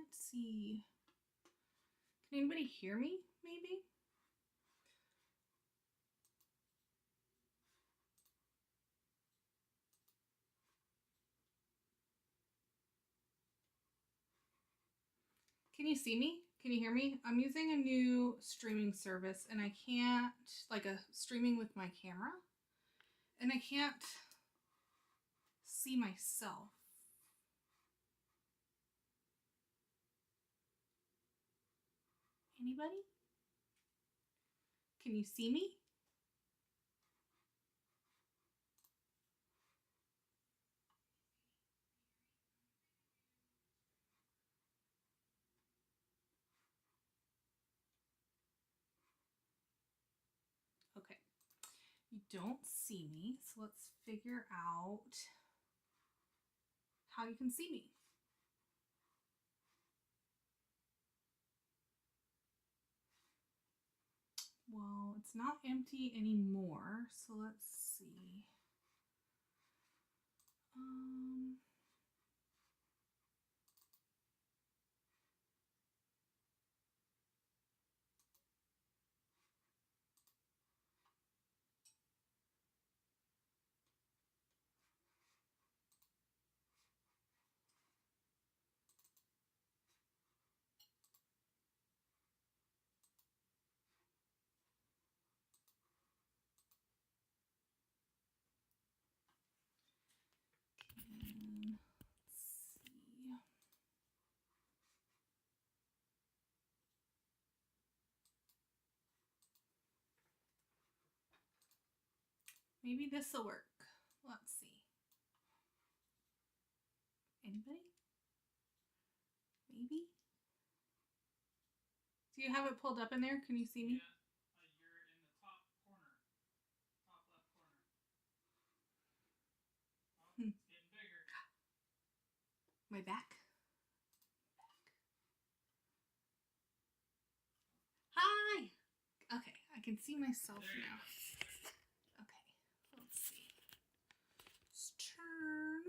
Let's see. Can anybody hear me, maybe? Can you see me? Can you hear me? I'm using a new streaming service and I can't, like a streaming with my camera, and I can't see myself. Anybody? Can you see me? Okay. You don't see me, so let's figure out how you can see me. Well, it's not empty anymore, so let's see. Maybe this will work. Let's see. Anybody? Maybe? Do you have it pulled up in there? Can you see me? Yeah, you're in the top corner. Top left corner. Oh, it's getting bigger. My back? Hi! Okay, I can see myself now. Okay, let's see. Let's turn.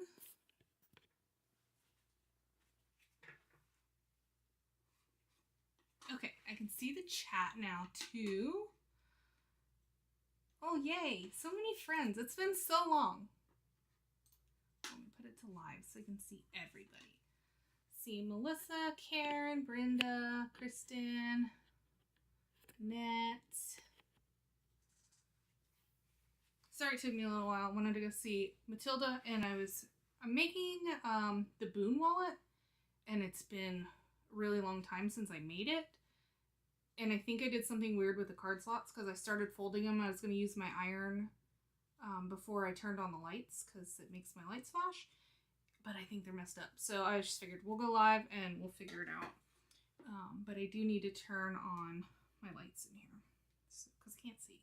Okay, I can see the chat now too. Oh, yay. So many friends. It's been so long. Let me put it to live so you can see everybody. See Melissa, Karen, Brenda, Kristen, Annette. Sorry it took me a little while. I wanted to go see Matilda, and I'm making the Boon wallet, and it's been a really long time since I made it. And I think I did something weird with the card slots because I started folding them. I was going to use my iron before I turned on the lights because it makes my lights flash. But I think they're messed up. So I just figured we'll go live and we'll figure it out. But I do need to turn on my lights in here because I can't see.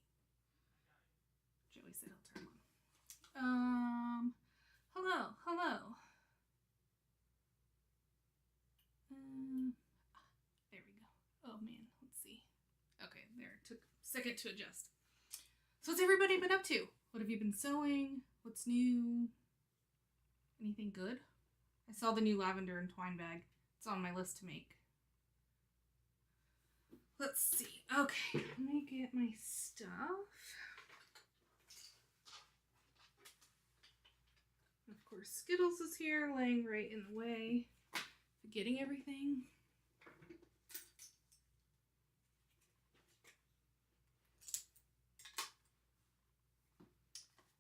Joey said he'll turn on. Hello. There we go. Oh man, let's see. Okay, there. It took a second to adjust. So what's everybody been up to? What have you been sewing? What's new? Anything good? I saw the new lavender and twine bag. It's on my list to make. Let's see. Okay, let me get my stuff. Of course, Skittles is here, laying right in the way. Forgetting everything.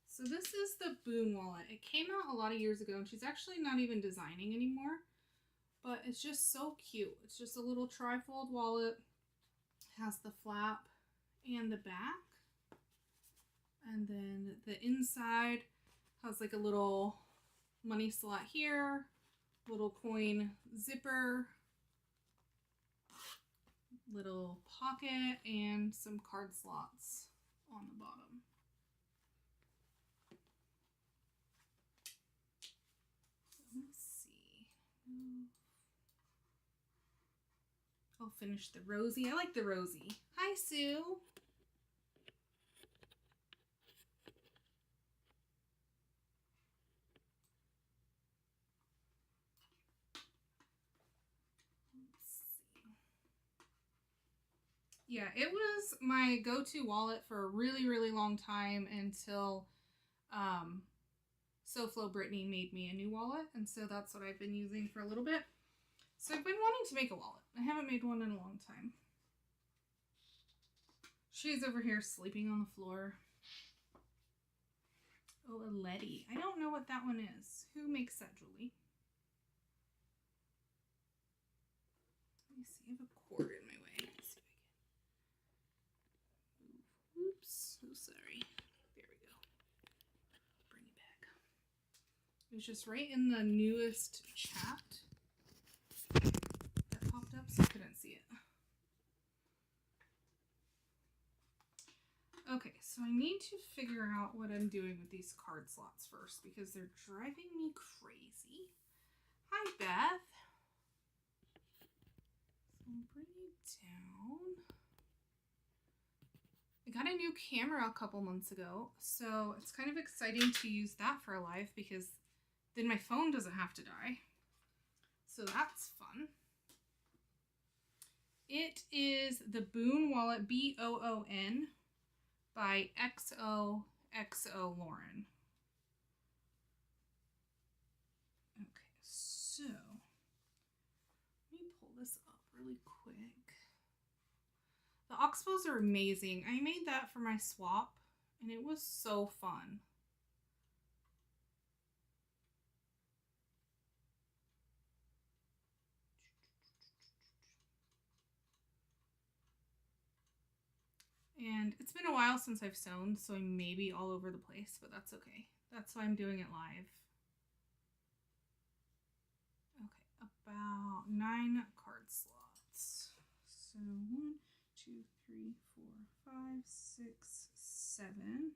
So this is the Boon wallet. It came out a lot of years ago, and she's actually not even designing anymore. But it's just so cute. It's just a little trifold wallet. It has the flap and the back. And then the inside has like a little money slot here, little coin zipper, little pocket, and some card slots on the bottom. Let's see. I'll finish the rosy. I like the rosy. Hi, Sue. Yeah, it was my go-to wallet for a really, really long time until SoFlo Brittany made me a new wallet, and so that's what I've been using for a little bit. So I've been wanting to make a wallet. I haven't made one in a long time. She's over here sleeping on the floor. Oh, a Letty. I don't know what that one is. Who makes that, Jolie? Let me see. I have a cord in my way. Let's see if I can move. Oops. So sorry. There we go. Bring it back. It was just right in the newest chat that popped up, so I couldn't see it. Okay, so I need to figure out what I'm doing with these card slots first because they're driving me crazy. Hi, Beth. So I'll bring you down. I got a new camera a couple months ago, so it's kind of exciting to use that for a live because then my phone doesn't have to die. So that's fun. It is the Boon wallet, Boon, by XOXOLauren. Okay, so let me pull this up really quick. The Oxbows are amazing. I made that for my swap, and it was so fun. And it's been a while since I've sewn, so I may be all over the place, but that's okay. That's why I'm doing it live. Okay, about 9 card slots. So 1, 2, 3, 4, 5, 6, 7,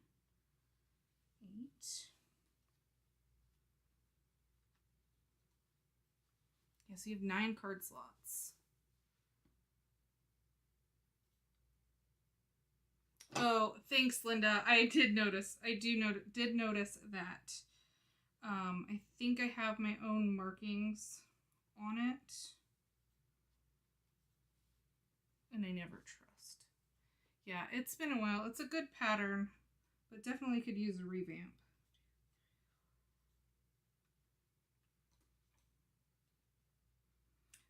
8. Yeah, so you have 9 card slots. Oh, thanks, Linda. I did notice. I did notice that. I think I have my own markings on it. And I never trust. Yeah, it's been a while. It's a good pattern, but definitely could use a revamp.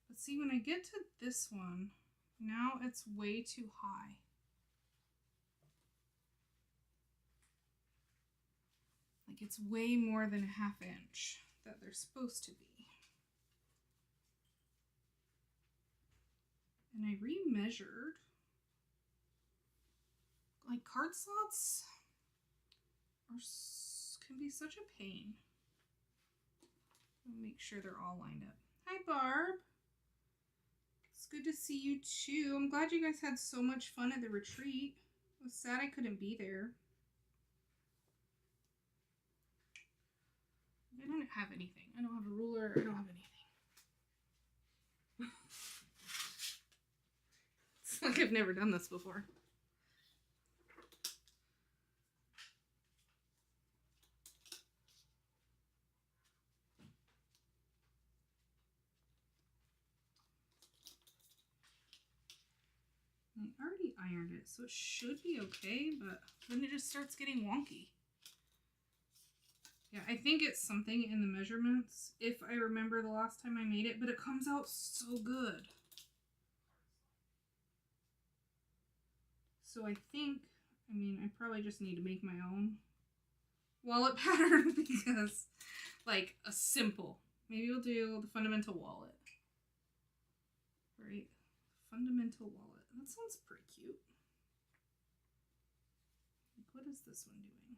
But see, when I get to this one, now it's way too high. Like it's way more than a ½ inch that they're supposed to be. And I remeasured. Like card slots can be such a pain. I'll make sure they're all lined up. Hi, Barb. It's good to see you too. I'm glad you guys had so much fun at the retreat. I was sad I couldn't be there. I don't have anything. I don't have a ruler. I don't have anything. It's like I've never done this before. I already ironed it, so it should be okay, but then it just starts getting wonky. Yeah, I think it's something in the measurements, if I remember the last time I made it, but it comes out so good. So I think, I mean, I probably just need to make my own wallet pattern because, like, a simple. Maybe we'll do the fundamental wallet. Right? Fundamental wallet. That sounds pretty cute. Like, what is this one doing?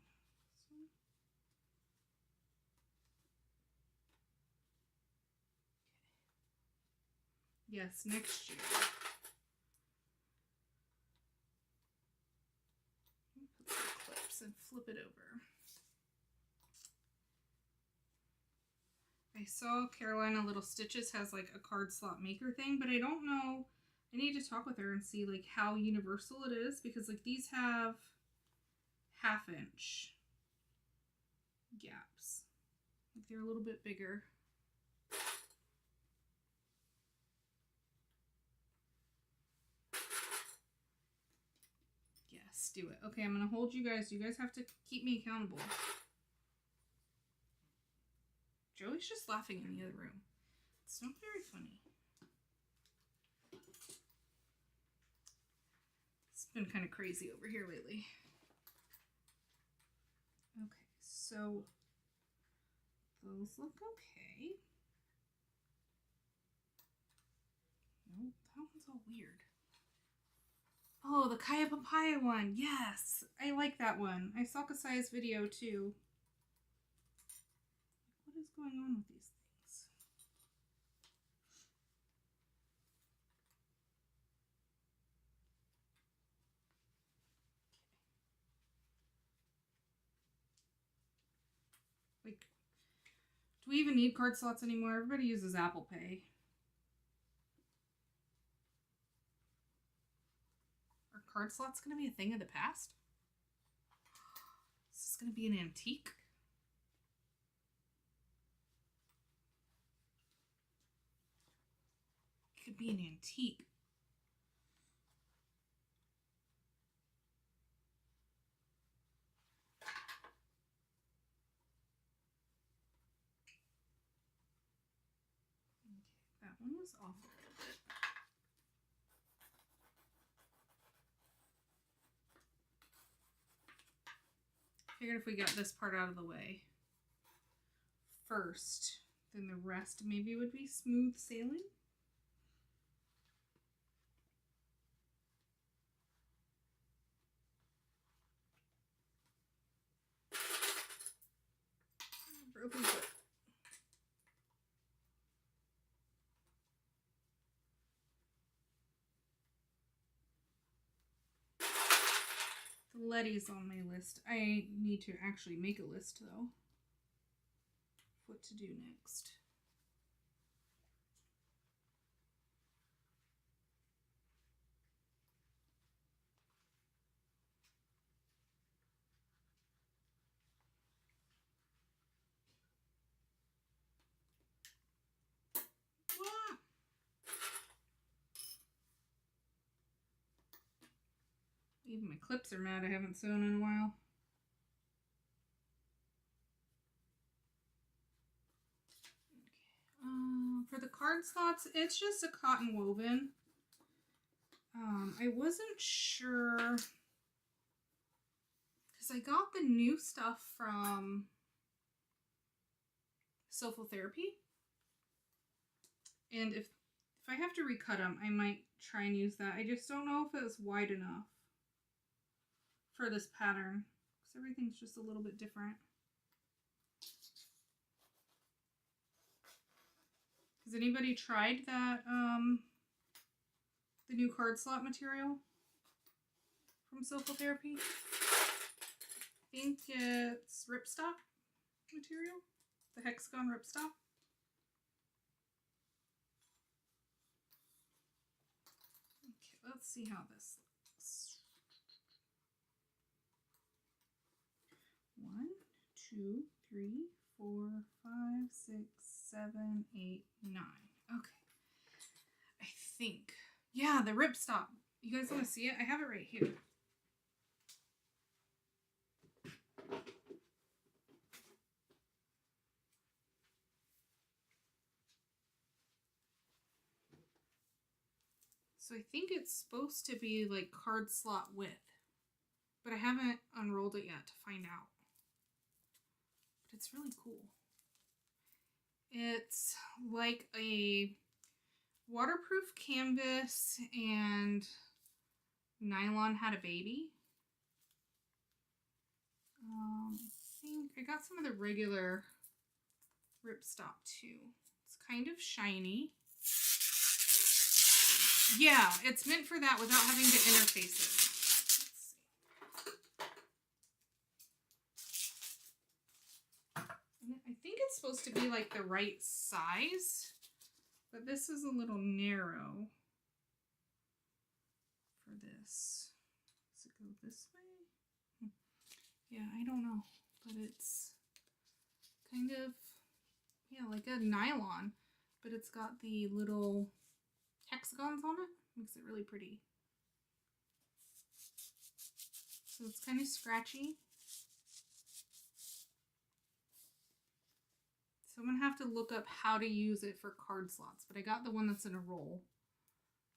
Yes, next year. Put some clips and flip it over. I saw Carolina Little Stitches has like a card slot maker thing, but I don't know. I need to talk with her and see like how universal it is because like these have ½ inch gaps. Like they're a little bit bigger. Let's do it. Okay, I'm going to hold you guys. You guys have to keep me accountable. Joey's just laughing in the other room. It's not very funny. It's been kind of crazy over here lately. Okay, so those look okay. Nope, that one's all weird. Oh, the Kaya Papaya one. Yes, I like that one. I saw Kasai's video too. What is going on with these things? Like, do we even need card slots anymore? Everybody uses Apple Pay. Are card slots going to be a thing of the past? Is this going to be an antique? It could be an antique. Okay, that one was off a little bit. Figured if we got this part out of the way first, then the rest maybe would be smooth sailing. Broken foot. The Letty's on my list. I need to actually make a list though. What to do next. Wah! Even my clips are mad I haven't sewn in a while. For the card slots, it's just a cotton woven. I wasn't sure because I got the new stuff from Social Therapy, and if I have to recut them, I might try and use that. I just don't know if it's wide enough for this pattern because everything's just a little bit different. Has anybody tried that, the new card slot material from Social Therapy? I think it's ripstop material, the hexagon ripstop. Okay, let's see how this looks. 1, 2, 3, 4, 5, 6, 7, 8, 9. Okay. I think. Yeah, the ripstop. You guys want to see it? I have it right here. So I think it's supposed to be like card slot width, but I haven't unrolled it yet to find out. But it's really cool. It's like a waterproof canvas and nylon had a baby. I think I got some of the regular ripstop too. It's kind of shiny. Yeah, it's meant for that without having to interface it. Let's see. I think it's supposed to be like the right size, but this is a little narrow for this. Does it go this way? Yeah, I don't know, but it's kind of, yeah, like a nylon, but it's got the little hexagons on it. Makes it really pretty. So it's kind of scratchy. So I'm going to have to look up how to use it for card slots. But I got the one that's in a roll.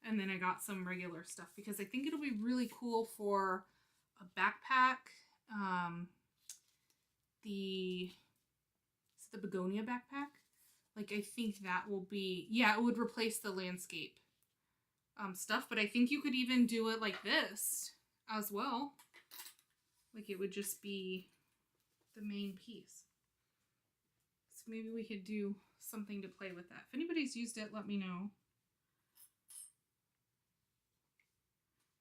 And then I got some regular stuff because I think it'll be really cool for a backpack. It's the begonia backpack. Like, I think that will be, yeah, it would replace the landscape stuff. But I think you could even do it like this as well. Like, it would just be the main piece. So maybe we could do something to play with that. If anybody's used it, let me know.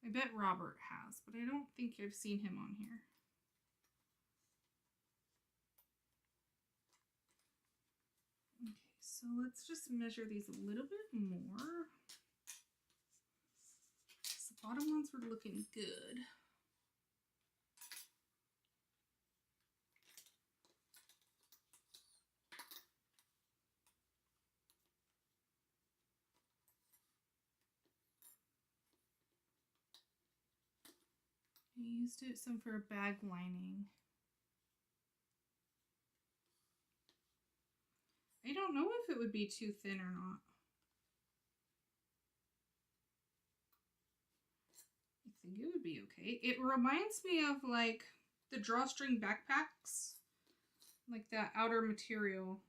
I bet Robert has, but I don't think I've seen him on here. Okay, so let's just measure these a little bit more. The bottom ones were looking good. I used it some for a bag lining. I don't know if it would be too thin or not. I think it would be okay. It reminds me of like the drawstring backpacks, like that outer material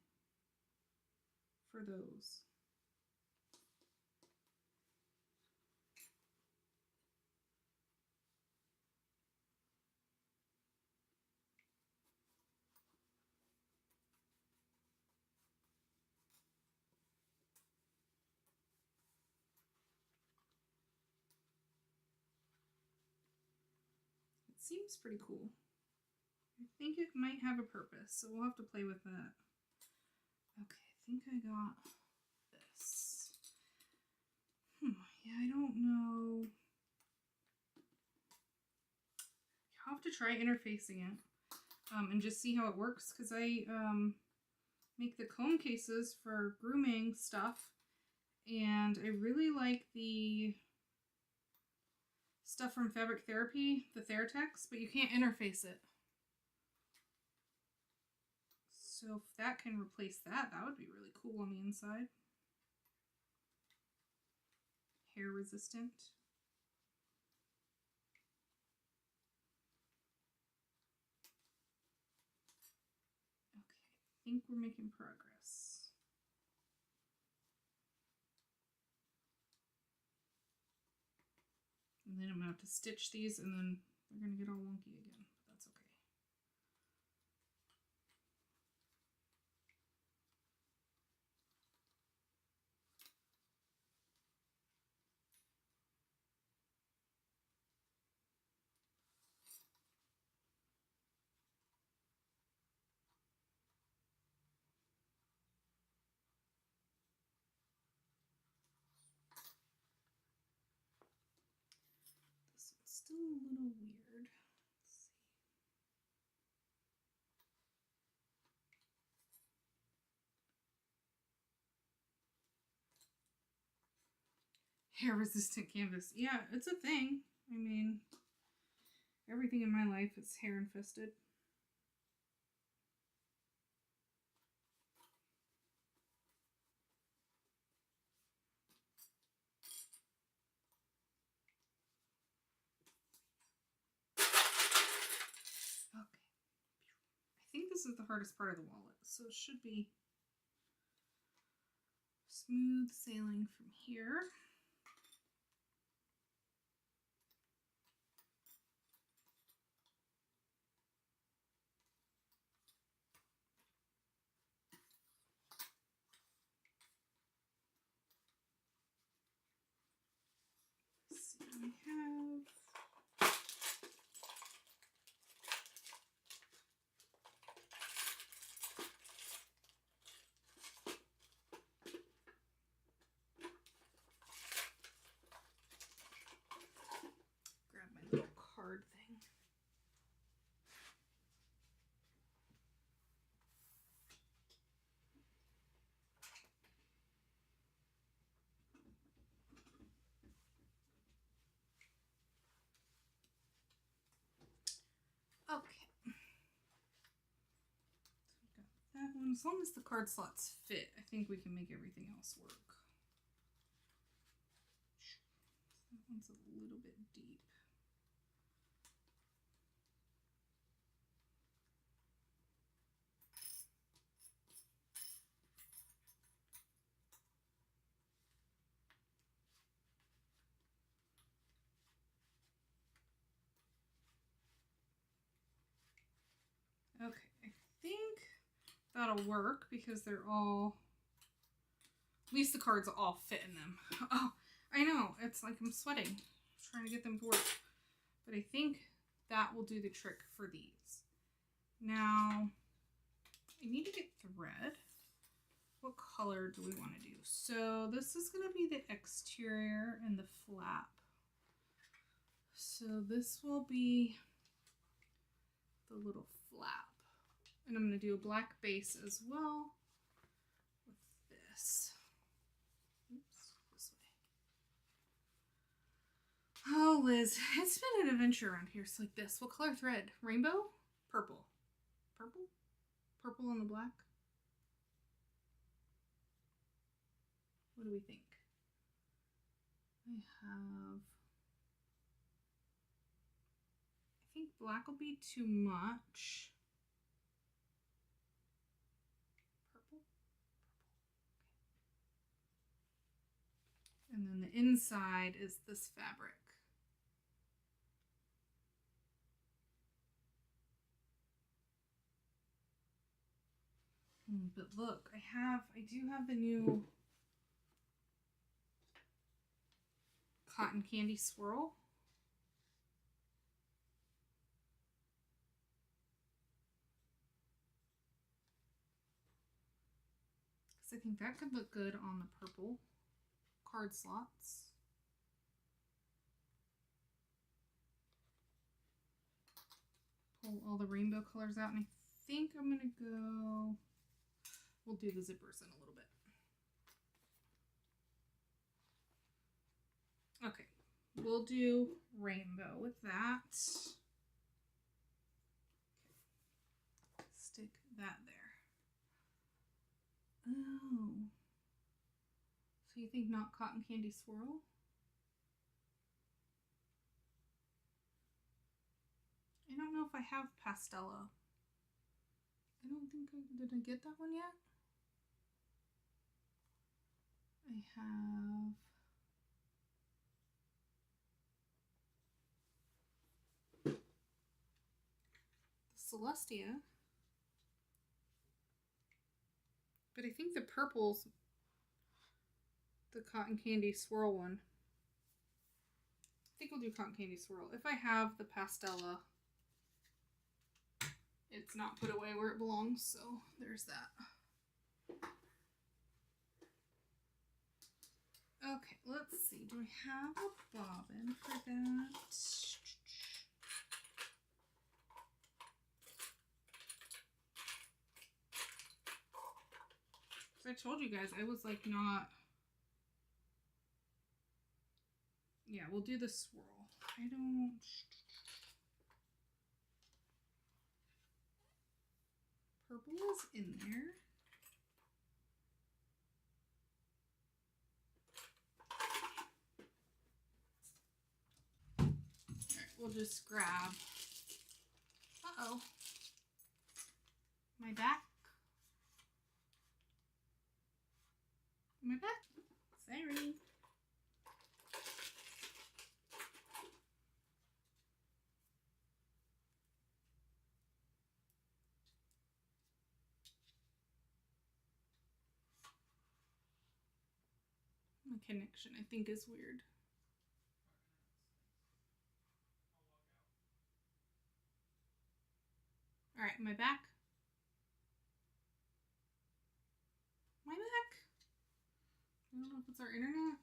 for those. Seems pretty cool. I think it might have a purpose, so we'll have to play with that. Okay, I think I got this. Yeah, I don't know. I'll have to try interfacing it and just see how it works, because I make the comb cases for grooming stuff, and I really like the stuff from Fabric Therapy, the Theratex, but you can't interface it. So if that can replace that, that would be really cool on the inside. Hair resistant. Okay, I think we're making progress. And then I'm going to have to stitch these, and then they're going to get all wonky again, but that's okay. This one's still a little weird. Let's see. Hair resistant canvas. Yeah, it's a thing. I mean, everything in my life is hair infested. Okay. I think this is the hardest part of the wallet, so it should be smooth sailing from here. Let's see, we have grab my little card thing. Okay. So we got that one. As long as the card slots fit, I think we can make everything else work. That one's a little bit deep. Okay, I think that'll work because they're all, at least the cards all fit in them. Oh, I know, it's like I'm sweating trying to get them to work. But I think that will do the trick for these. Now, I need to get thread. What color do we want to do? So this is going to be the exterior and the flap. So this will be the little flap. And I'm going to do a black base as well with this. Oops, this way. Oh, Liz, it's been an adventure around here. It's like this. What color thread? Rainbow? Purple. Purple? Purple and the black? What do we think? I think black will be too much. Purple? Okay. And then the inside is this fabric. But look, I do have the new cotton candy swirl. So I think that could look good on the purple card slots. Pull all the rainbow colors out, and I think I'm gonna go, we'll do the zippers in a little bit. Okay, we'll do rainbow with that. Stick that there. Oh. So you think not cotton candy swirl? I don't know if I have Pastella. I don't think did I get that one yet? I have the Celestia. But I think the purple's the cotton candy swirl one. I think we'll do cotton candy swirl. If I have the Pastella, it's not put away where it belongs, so there's that. Okay, let's see. Do I have a bobbin for that? So I told you guys, I was like not... Yeah, we'll do the swirl. I don't... Purple is in there. Alright, we'll just grab... Uh-oh. My back. My back. Sorry. My connection, I think, is weird. All right, my back. My back. I don't know if it's our internet.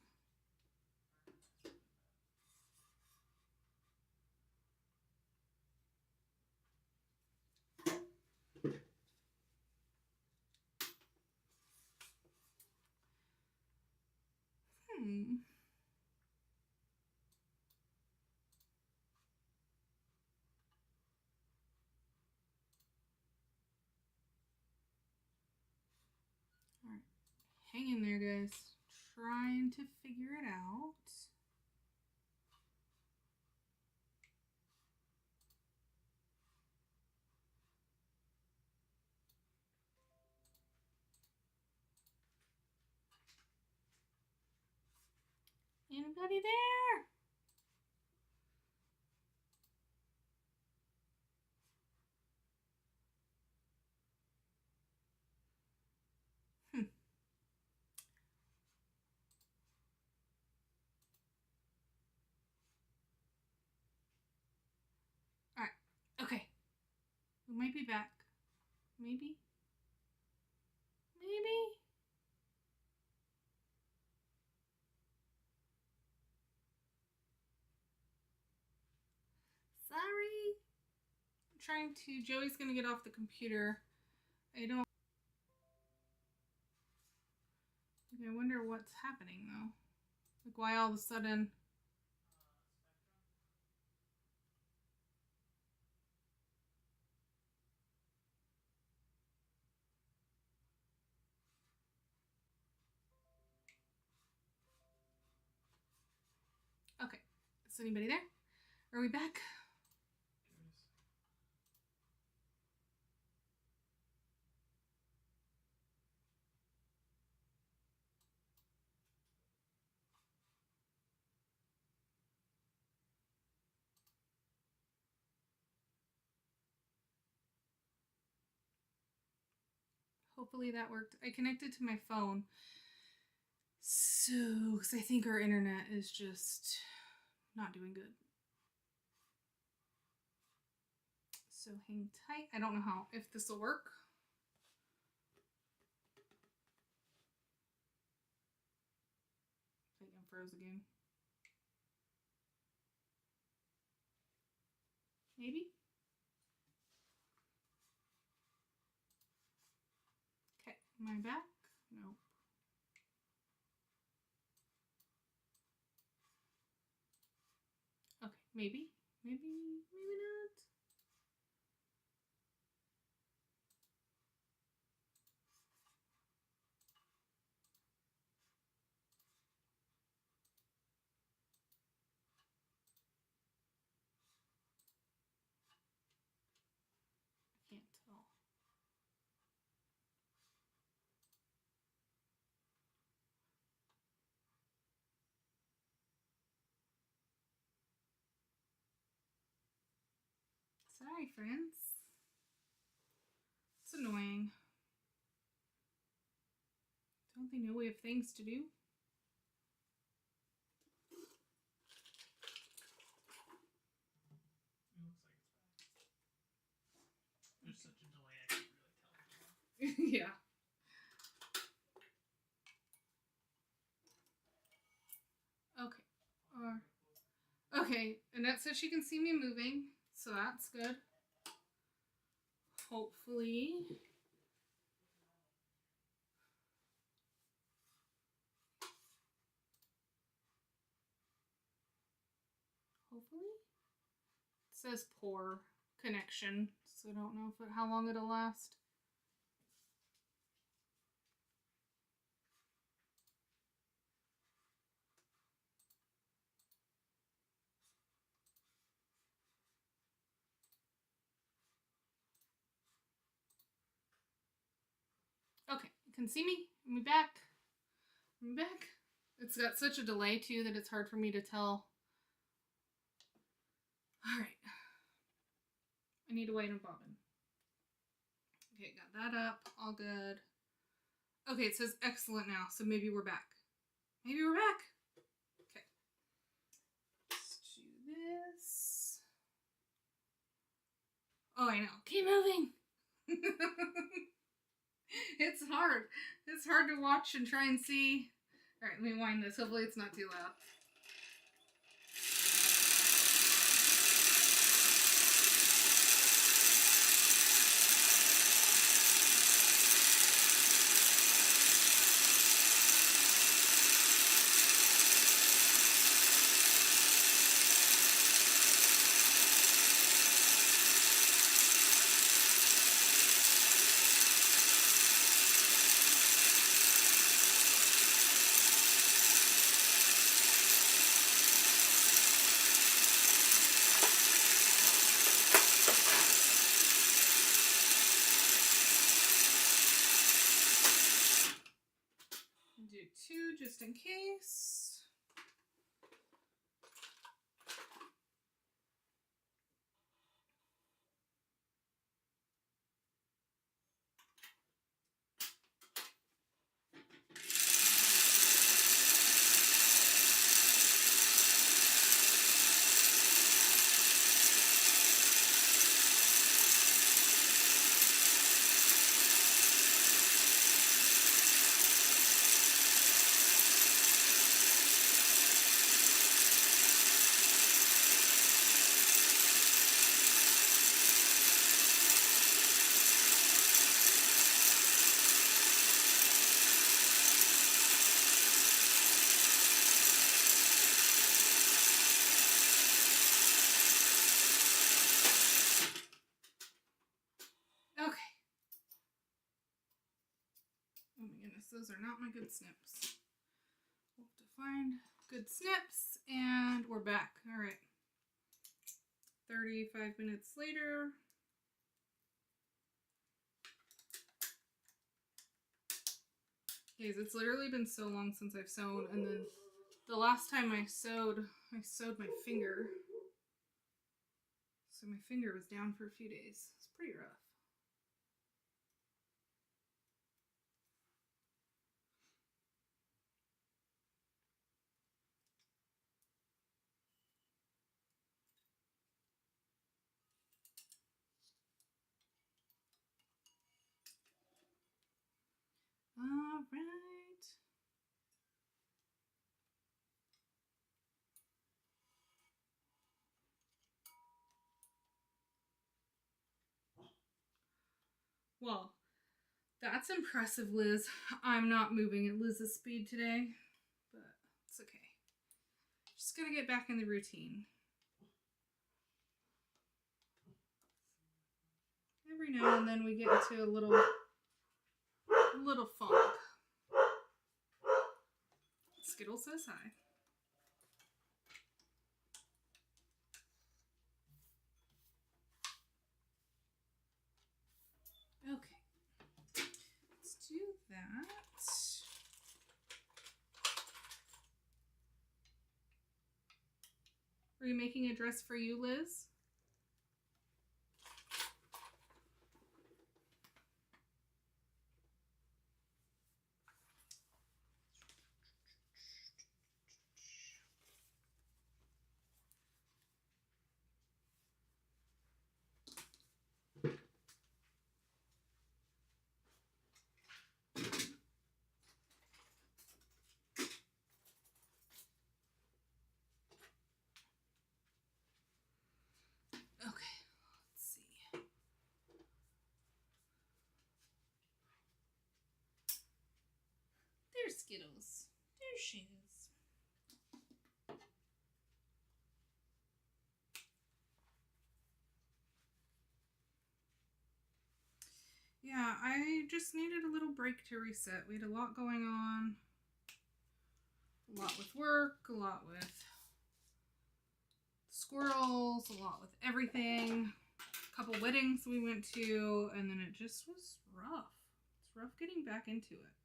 Hang in there, guys. Trying to figure it out. Anybody there? Alright. Okay. We might be back. Maybe? Maybe? Sorry. I'm trying to... Joey's gonna get off the computer. I don't... I wonder what's happening, though. Like, why all of a sudden... Okay. Is anybody there? Are we back? Hopefully that worked. I connected to my phone. So, because I think our internet is just not doing good. So hang tight. I don't know how, if this will work. I think I'm froze again. Maybe? Okay, am I back? Nope. Okay, maybe. Maybe not. I can't tell. Sorry, friends. It's annoying. Don't they know we have things to do? It looks like it's back. There's such a delay, I can't really tell. Yeah. Okay. Okay, Annette says she can see me moving, so that's good. Hopefully. It says poor connection, so I don't know how long it'll last. Okay, you can see me? Am I back? Am I back? It's got such a delay too that it's hard for me to tell. Alright. I need to wait on bobbin. Okay, got that up. All good. Okay, it says excellent now, so maybe we're back. Maybe we're back. Okay. Let's do this. Oh, I know. Keep moving. It's hard. It's hard to watch and try and see. Alright, let me wind this. Hopefully it's not too loud. do 2 just in case. Oh my goodness, those are not my good snips. We'll have to find good snips, and we're back. All right. 35 minutes later. Guys, it's literally been so long since I've sewn, and then the last time I sewed my finger. So my finger was down for a few days. It's pretty rough. All right. Well, that's impressive, Liz. I'm not moving at Liz's speed today, but it's okay. Just gotta get back in the routine. Every now and then we get into a little funk. Skittle says hi. Okay, let's do that. Are you making a dress for you, Liz? Okay, let's see. There's Skittles. There she is. Yeah, I just needed a little break to reset. We had a lot going on. A lot with work, a lot with squirrels, a lot with everything. A couple weddings we went to, and then it just was rough. It's rough getting back into it.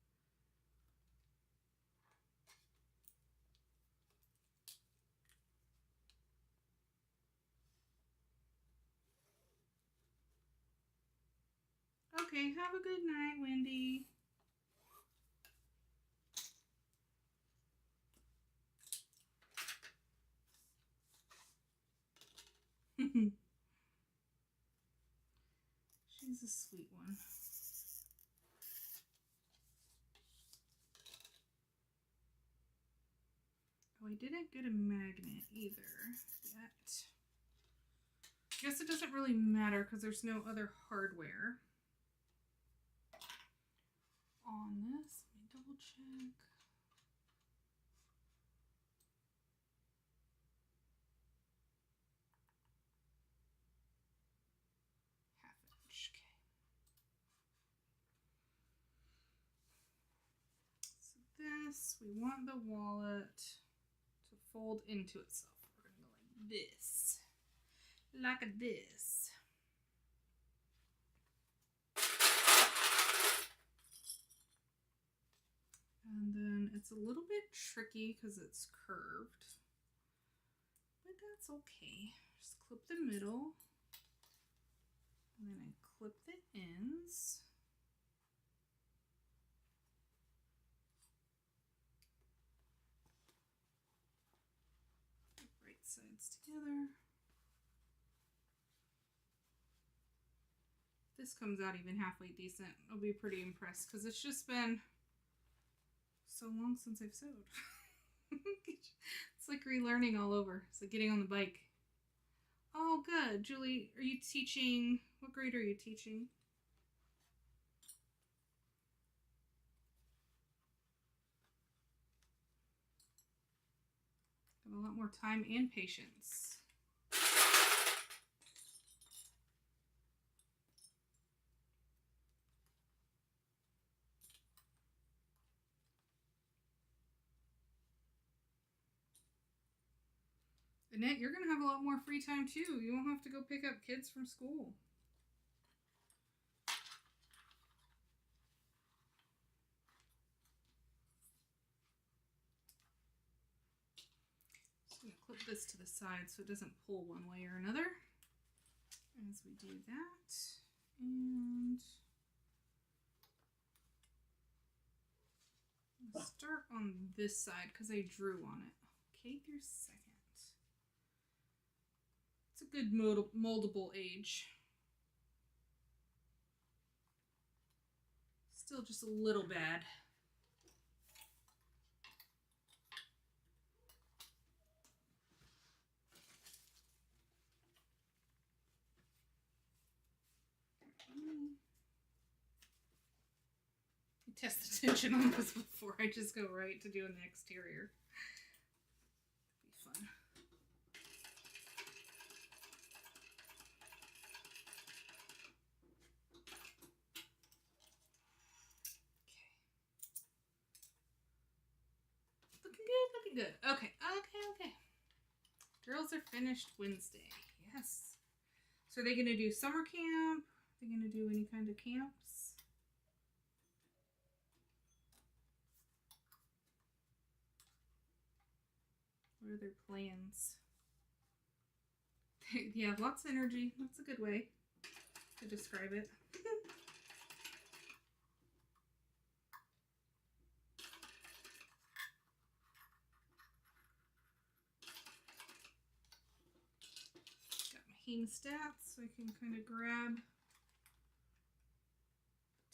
Okay, have a good night, Wendy. She's a sweet one. Oh, I didn't get a magnet either yet. I guess it doesn't really matter because there's no other hardware on this. Let me double check. Half-inch, okay. So this, we want the wallet to fold into itself. We're gonna go like this. Like this. And then It's a little bit tricky because it's curved, but that's okay. Just clip the middle, and then I clip the ends. Right sides together. This comes out even halfway decent. I'll be pretty impressed because it's just been so long since I've sewed. It's like relearning all over. It's like getting on the bike. Oh, good. Julie, are you teaching? What grade are you teaching? Got a lot more time and patience. Annette, you're going to have a lot more free time too. You won't have to go pick up kids from school. Just going to clip this to the side so it doesn't pull one way or another. As we do that, and I'll start on this side because I drew on it. Okay, your second. It's a good moldable age. Still just a little bad. Test the tension on this before I just go right to doing the exterior. That'd be fun. Looking good. Okay. Girls are finished Wednesday. Yes. So are they going to do summer camp? Are they going to do any kind of camps? What are their plans? Yeah, lots of energy. That's a good way to describe it. Hemostats, so I can kind of grab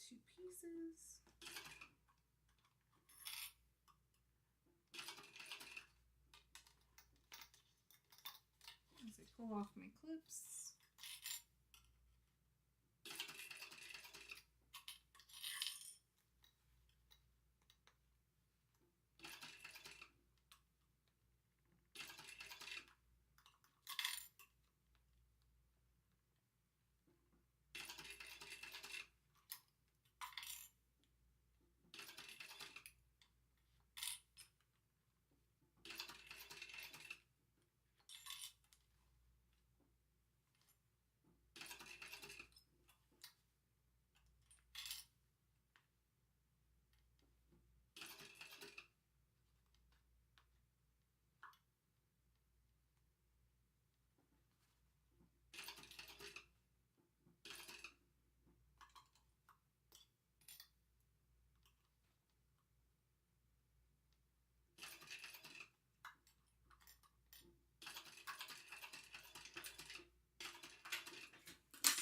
2 pieces. As I pull off my clips.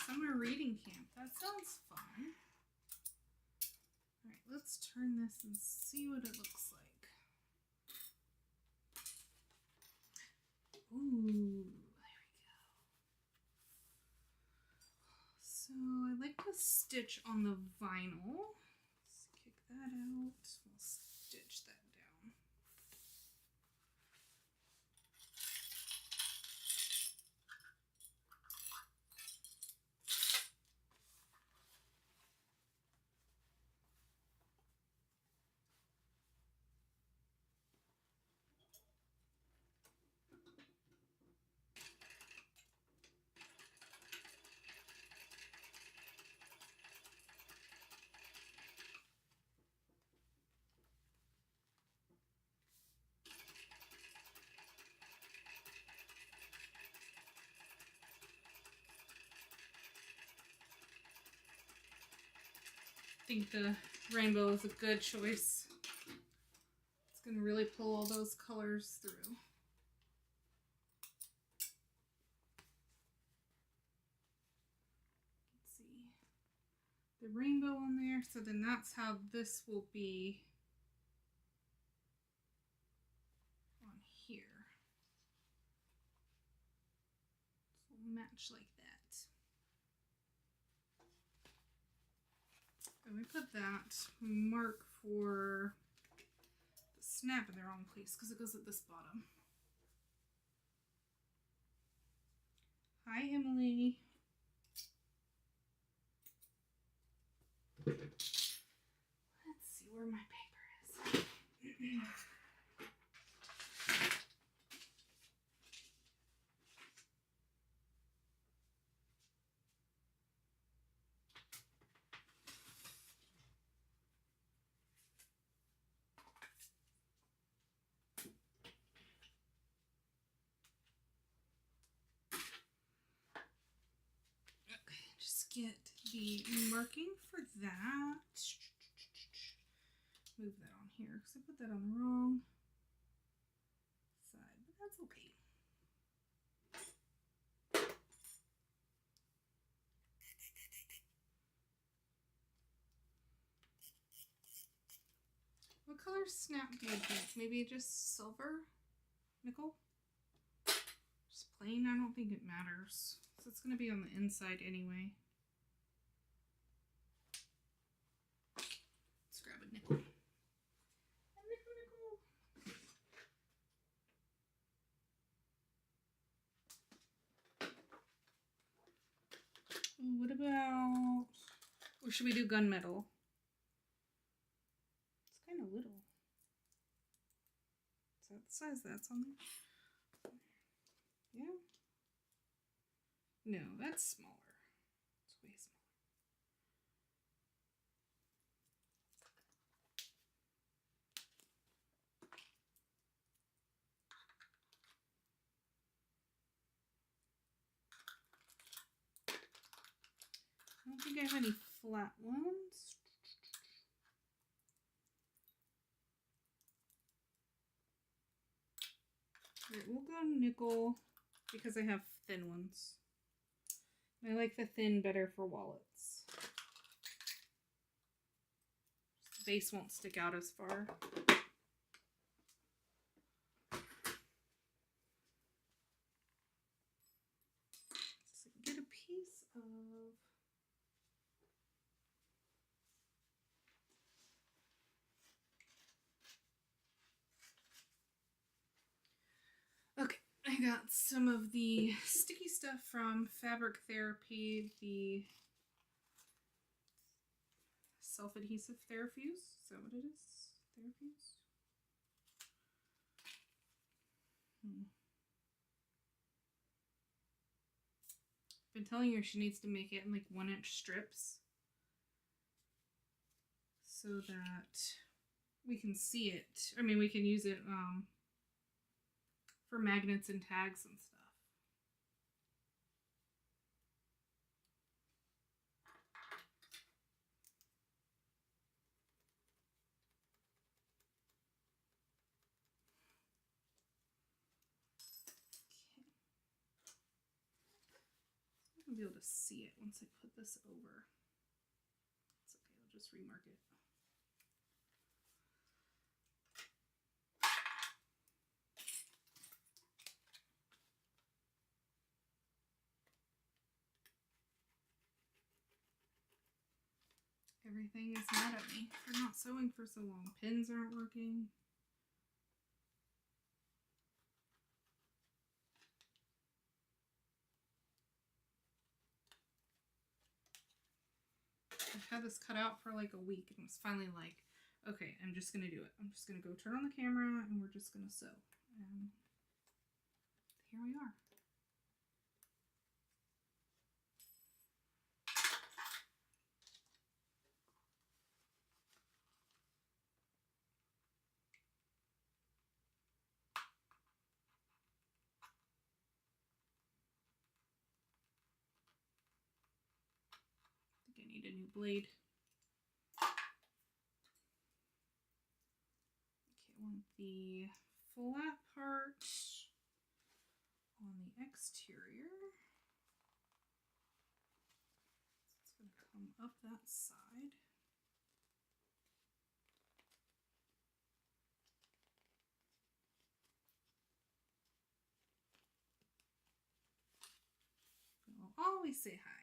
Summer reading camp. That sounds fun. Alright, let's turn this and see what it looks like. Ooh, there we go. So I like to stitch on the vinyl. Let's kick that out. We'll stitch that down. think the rainbow is a good choice. It's going to really pull all those colors through. Let's see. The rainbow on there, so then that's how this will be on here. So it'll match like that. And we put that mark for the snap in the wrong place because it goes at this bottom. Hi, Emily. Let's see where my paper is. Just get the marking for that. Move that on here because I put that on the wrong side, but that's okay. What color snap do you think? Maybe just silver? Nickel? Just plain? I don't think it matters. So it's going to be on the inside anyway. Let's grab a nickel. A nickel, nickel. Ooh, what about... Or should we do gunmetal? It's kind of little. Is that the size that's on there? Yeah. No, that's smaller. It's way smaller. I don't think I have any flat ones. Alright, we'll go nickel because I have thin ones. I like the thin better for wallets. The base won't stick out as far. So get a piece of... Okay, I got some of the sticky stuff from Fabric Therapy, the self-adhesive Therafuse. Is that what it is? Therafuse? I've been telling her she needs to make it in like 1-inch strips so that we can see it. I mean, we can use it for magnets and tags and stuff. I'll be able to see it once I put this over. It's okay, I'll just remark it. Everything is mad at me for not sewing for so long. Pins aren't working. I've had this cut out for like a week and was finally like, okay, I'm just gonna do it. I'm just gonna go turn on the camera and we're just gonna sew. And here we are. I think I need a new blade. the flat part on the exterior. So it's going to come up that side. I'll always say hi.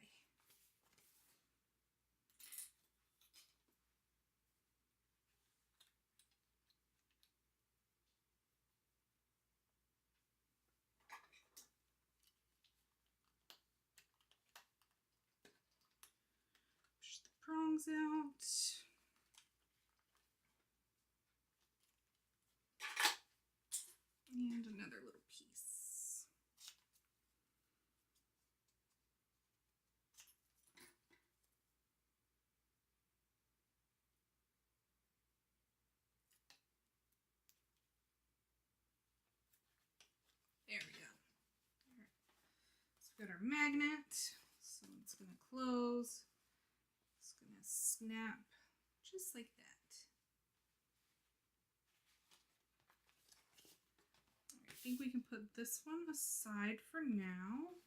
Push the prongs out. And another little piece. There we go. All right. So we've got our magnet. So it's going to close. It's going to snap just like that. I think we can put this one aside for now.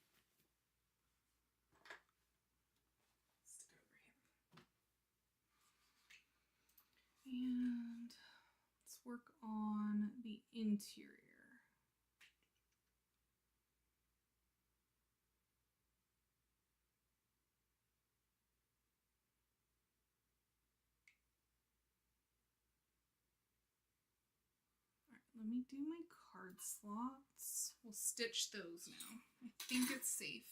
Stick it over here. And let's work on the interior. Let me do my card slots. We'll stitch those now. I think it's safe.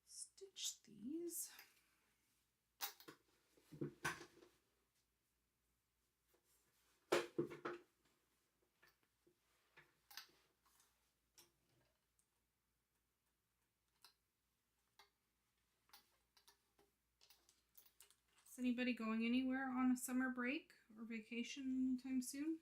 Stitch these. Is anybody going anywhere on a summer break or vacation anytime soon?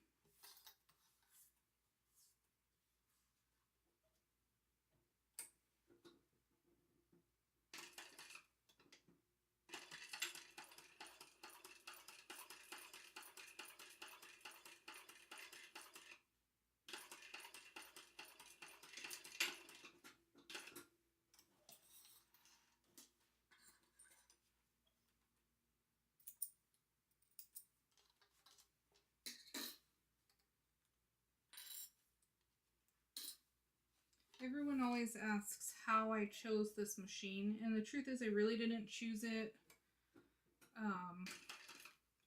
Everyone always asks how I chose this machine, and the truth is I really didn't choose it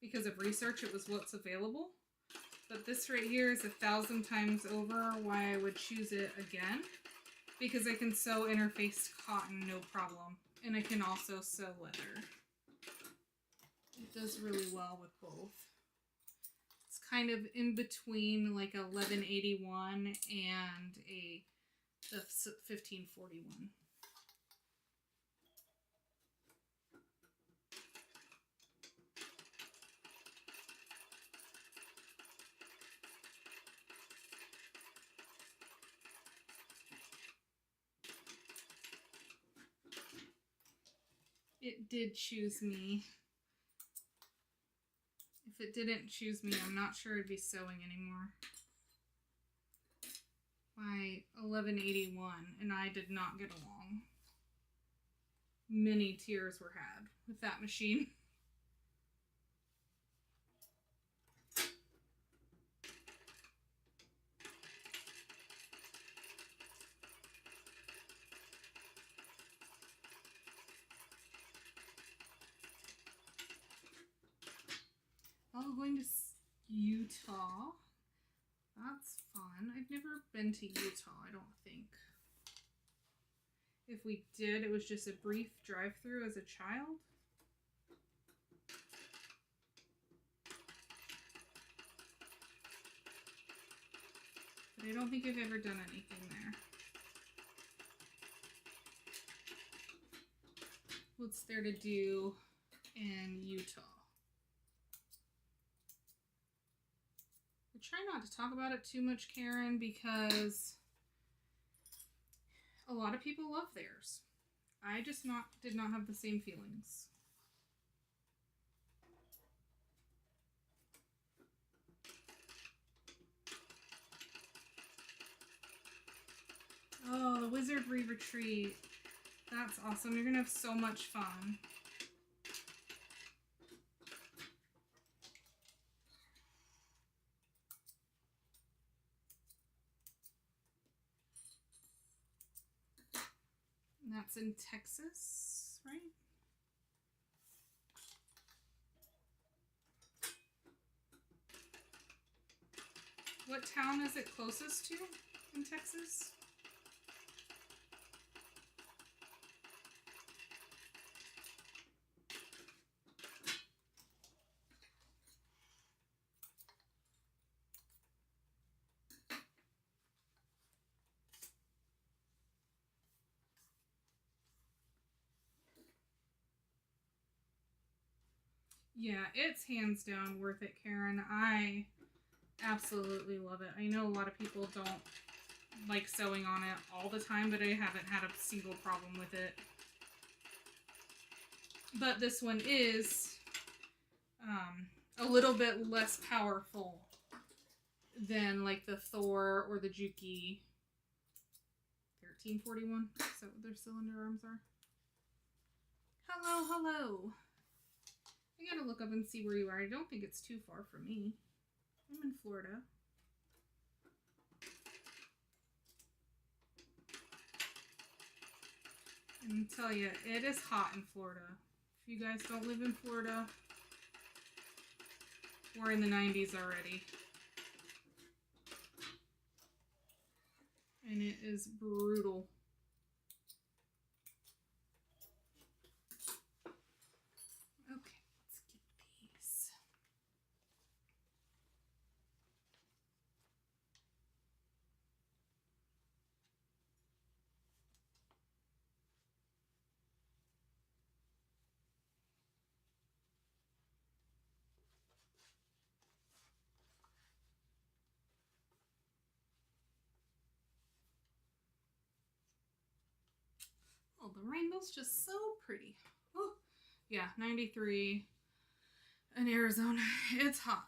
because of research. It was what's available. But this right here is 1,000 times over why I would choose it again, because I can sew interfaced cotton no problem, and I can also sew leather. It does really well with both. It's kind of in between like a 1181 and the 1541. It did choose me. If it didn't choose me, I'm not sure I'd be sewing anymore. My 1181 and I did not get along. Many tears were had with that machine. Oh, going to Utah. That's fun. I've never been to Utah, I don't think. If we did, it was just a brief drive-through as a child. But I don't think I've ever done anything there. What's there to do in Utah? I try not to talk about it too much, Karen, because a lot of people love theirs. I just did not have the same feelings. Oh, the Wizardry Retreat. That's awesome. You're going to have so much fun. And that's in Texas, right? What town is it closest to in Texas? Yeah, it's hands down worth it, Karen. I absolutely love it. I know a lot of people don't like sewing on it all the time, but I haven't had a single problem with it. But this one is a little bit less powerful than like the Thor or the Juki 1341. Is that what their cylinder arms are? Hello, hello. I gotta look up and see where you are. I don't think it's too far from me. I'm in Florida. And I tell you, it is hot in Florida. If you guys don't live in Florida, we're in the 90s already. And it is brutal. Oh, the rainbow's just so pretty. Oh, yeah, 93 in Arizona. It's hot.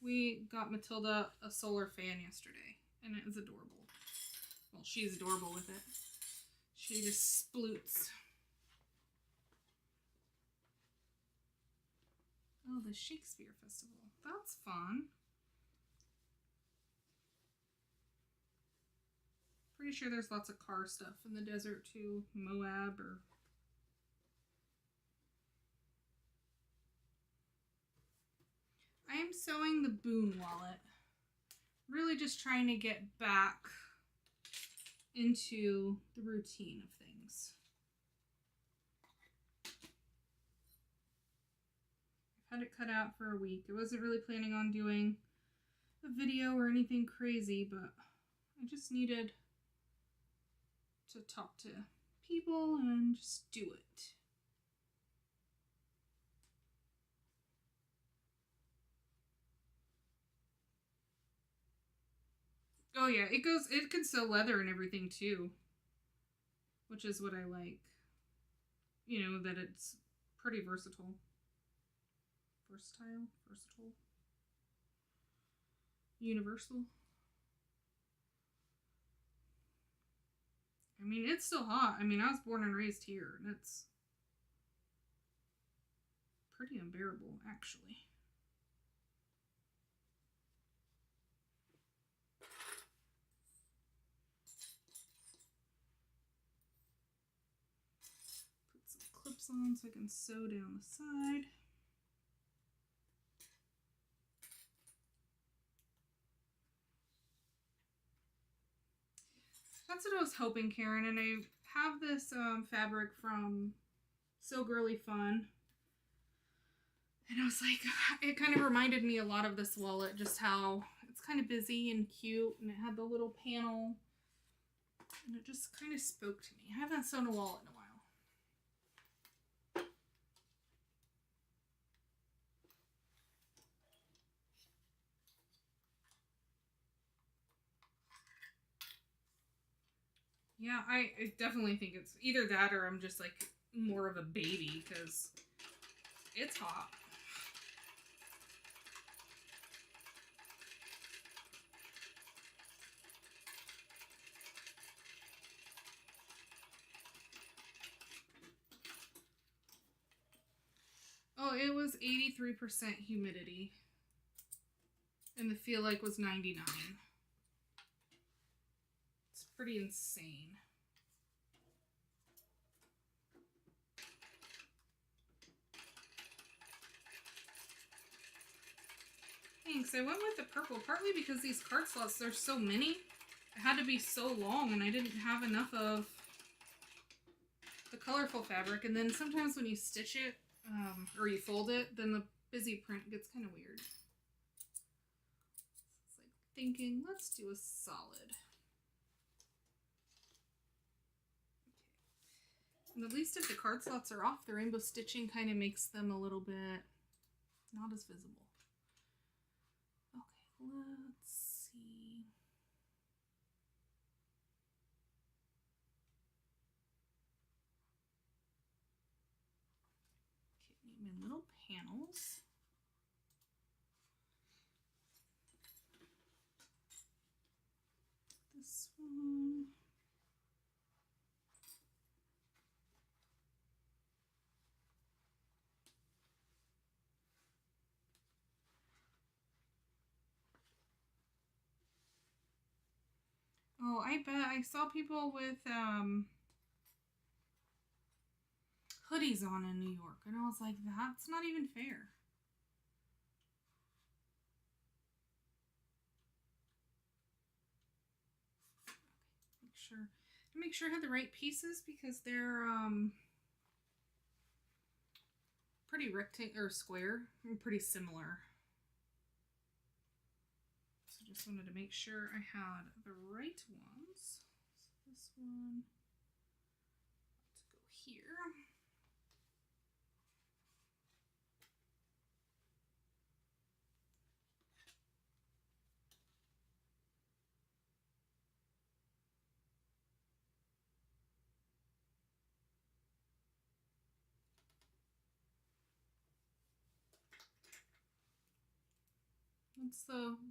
We got Matilda a solar fan yesterday, and it is adorable. Well, she's adorable with it. She just sploots. Oh, the Shakespeare Festival. That's fun. Pretty sure there's lots of car stuff in the desert too. Moab or... I am sewing the Boon wallet. Really just trying to get back into the routine of things. I've had it cut out for a week. I wasn't really planning on doing a video or anything crazy, but I just needed to talk to people and just do it. Oh yeah, it can sew leather and everything too, which is what I like. You know, that it's pretty versatile. Versatile? Universal. I mean, it's still hot. I mean, I was born and raised here, and it's pretty unbearable, actually. Put some clips on so I can sew down the side. That's what I was hoping, Karen, and I have this fabric from So Girly Fun, and I was like, it kind of reminded me a lot of this wallet, just how it's kind of busy and cute, and it had the little panel, and it just kind of spoke to me. I haven't sewn a wallet in a while. Yeah, I definitely think it's either that or I'm just like more of a baby because it's hot. Oh, it was 83% humidity. And the feel like was 99. It's pretty insane. Thanks. I went with the purple partly because these card slots, there's so many. It had to be so long and I didn't have enough of the colorful fabric. And then sometimes when you stitch it or you fold it, then the busy print gets kind of weird. It's like thinking, let's do a solid. And at least if the card slots are off, the rainbow stitching kind of makes them a little bit not as visible. Okay, let's see. Okay, need my little panels. This one. Oh, I bet I saw people with hoodies on in New York, and I was like, that's not even fair. Make sure I have the right pieces because they're pretty rectangular or square and pretty similar. So just wanted to make sure I had the right ones. So this one, let's go here.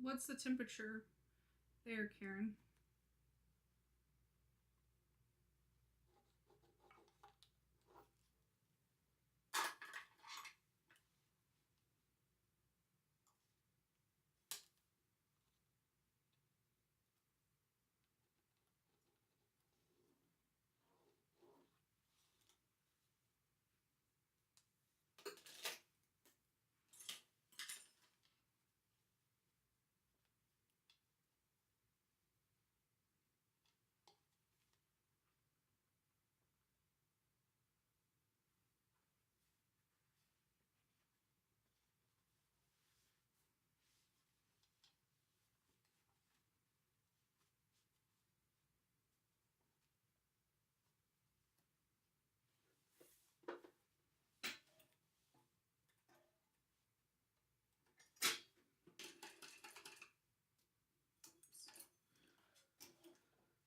What's the temperature there, Karen?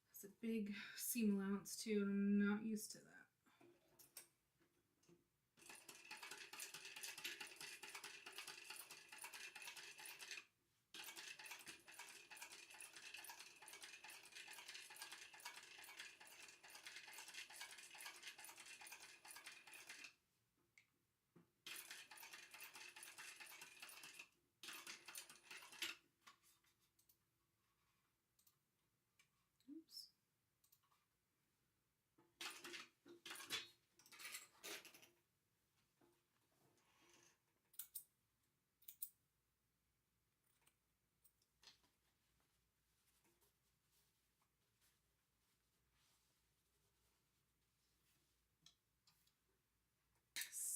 It's a big seam allowance too, and I'm not used to that. Oops.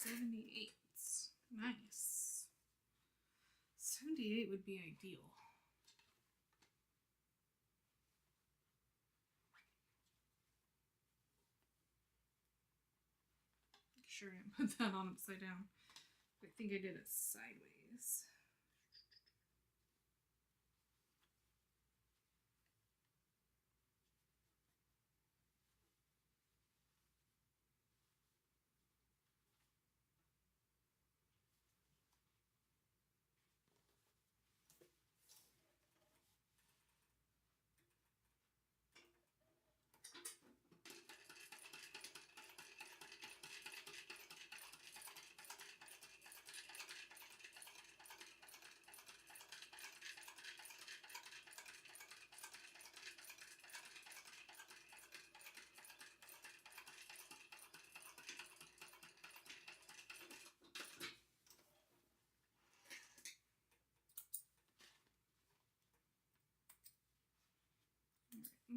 $78. Nice. 78 would be ideal. Make sure I didn't put that on upside down. I think I did it sideways.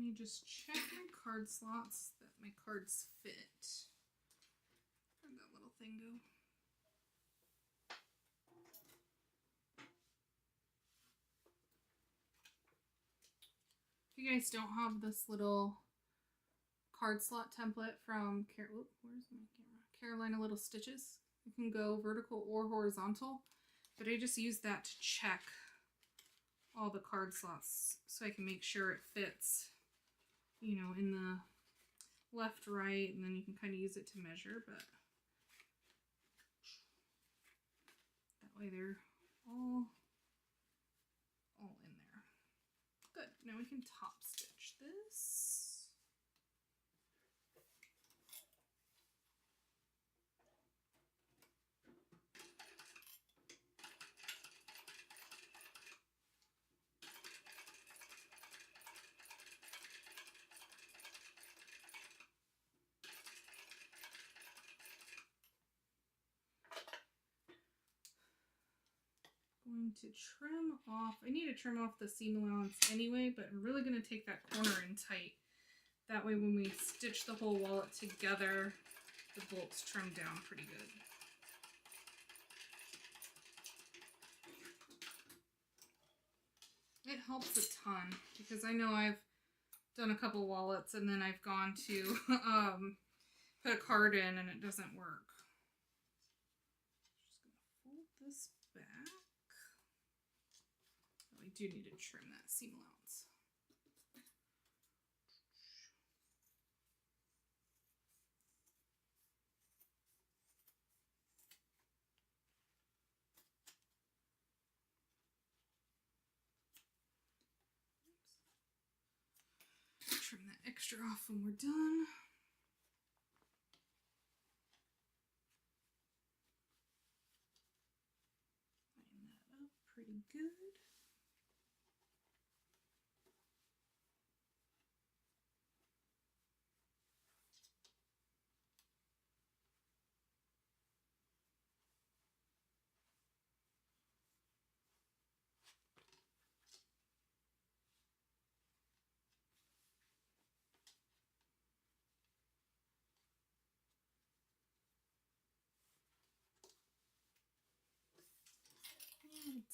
me just check my card slots that my cards fit. Where'd that little thing go? If you guys don't have this little card slot template from where's my camera? Carolina Little Stitches, you can go vertical or horizontal, but I just use that to check all the card slots so I can make sure it fits, you know, in the left, right, and then you can kind of use it to measure, but that way they're all in there. Good. Now we can top stitch this. Going to trim off, I need to trim off the seam allowance anyway, but I'm really going to take that corner in tight. That way when we stitch the whole wallet together, the bolts trim down pretty good. It helps a ton because I know I've done a couple wallets and then I've gone to put a card in and it doesn't work. Just going to fold this back. I do need to trim that seam allowance. Oops. Trim that extra off when we're done. Line that up pretty good.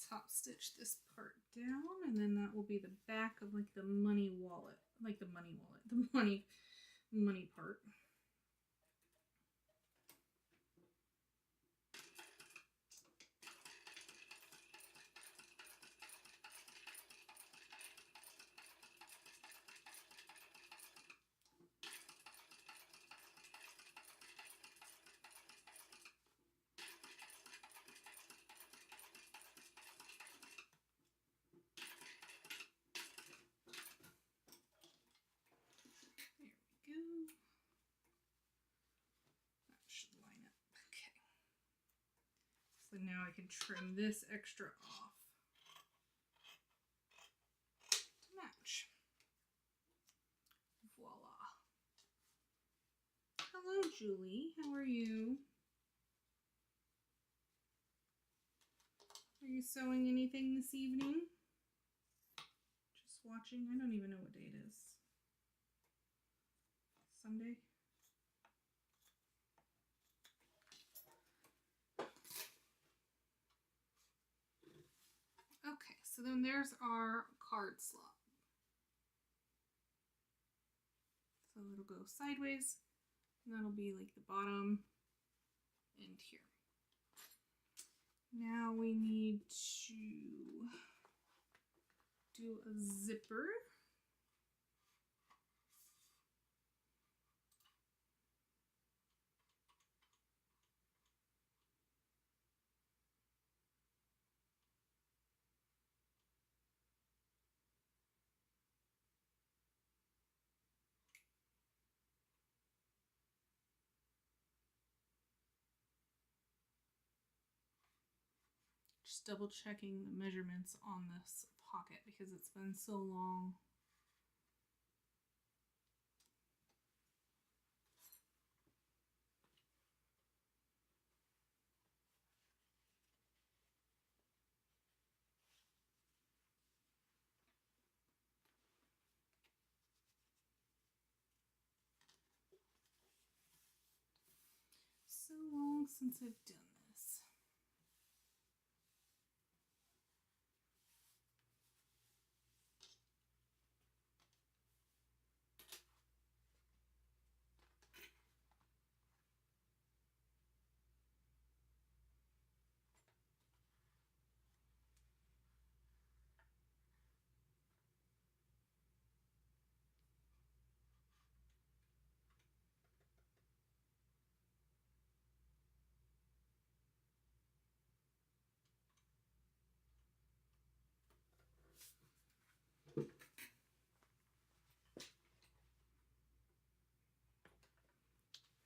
Top stitch this part down, and then that will be the back of like the money wallet, the money part. So now I can trim this extra off to match. Voila. Hello, Julie. How are you? Are you sewing anything this evening? Just watching? I don't even know what day it is. Sunday? Okay, so then there's our card slot. So it'll go sideways, and that'll be like the bottom end here. Now we need to do a zipper. Just double checking the measurements on this pocket because it's been so long. so long since I've done this.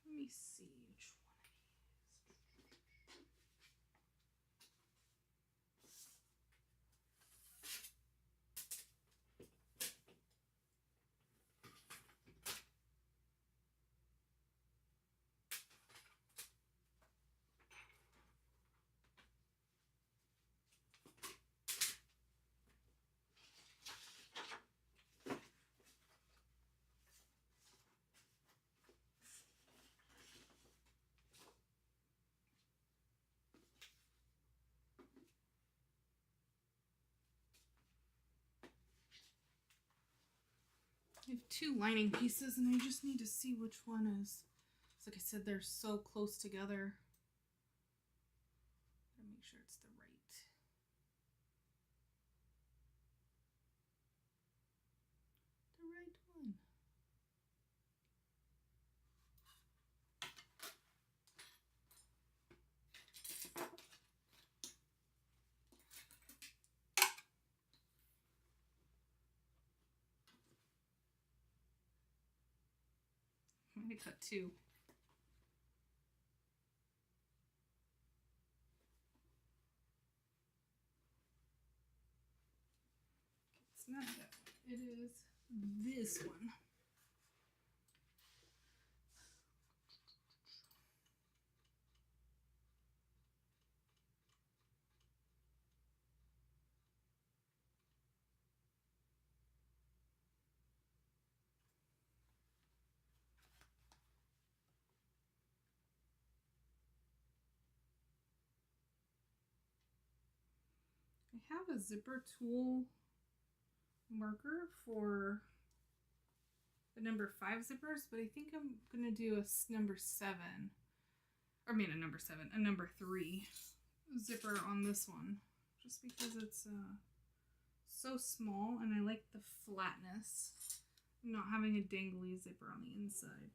Let me see which one I used. I have two lining pieces and I just need to see which one is. So like I said, they're so close together. Gotta make sure it's the right one. I'm gonna cut two. It's not that one. It is this one. I have a zipper tool marker for the number 5 zippers, but I think I'm gonna do a number 7, or I mean a number 7, a number 3 zipper on this one, just because it's so small and I like the flatness, not having a dangly zipper on the inside.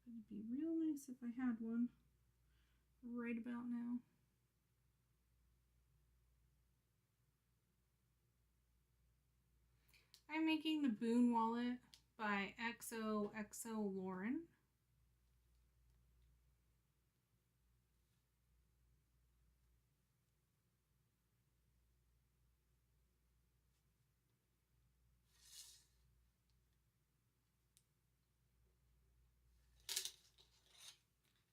It'd be real nice if I had one right about now. I'm making the Boon wallet by XOXOLauren.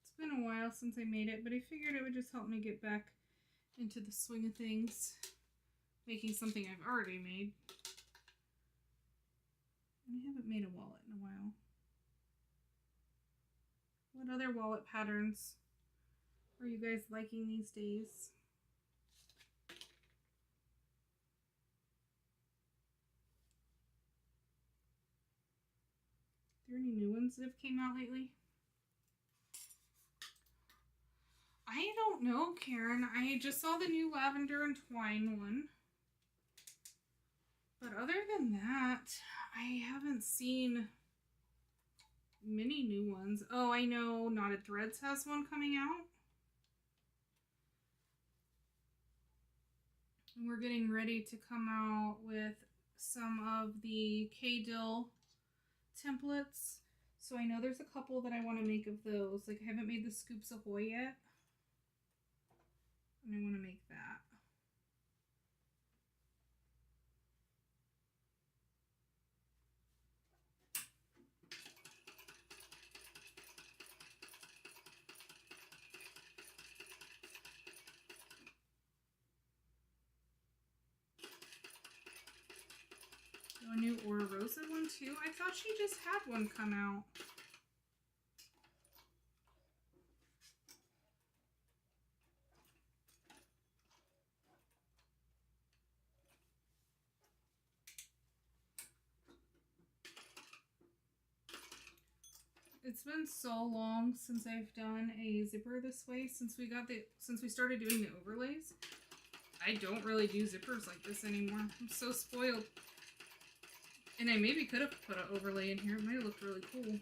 It's been a while since I made it, but I figured it would just help me get back into the swing of things, making something I've already made. And I haven't made a wallet in a while. What other wallet patterns are you guys liking these days? Are there any new ones that have came out lately? I don't know, Karen. I just saw the new lavender and twine one. But other than that, I haven't seen many new ones. Oh, I know Knotted Threads has one coming out. And we're getting ready to come out with some of the K-Dill templates. So I know there's a couple that I want to make of those. Like I haven't made the Scoops Ahoy yet. And I want to make that. A new Aura Rosa one too. I thought she just had one come out. It's been so long since I've done a zipper this way since we started doing the overlays. I don't really do zippers like this anymore. I'm so spoiled. And I maybe could have put an overlay in here. It might have looked really cool.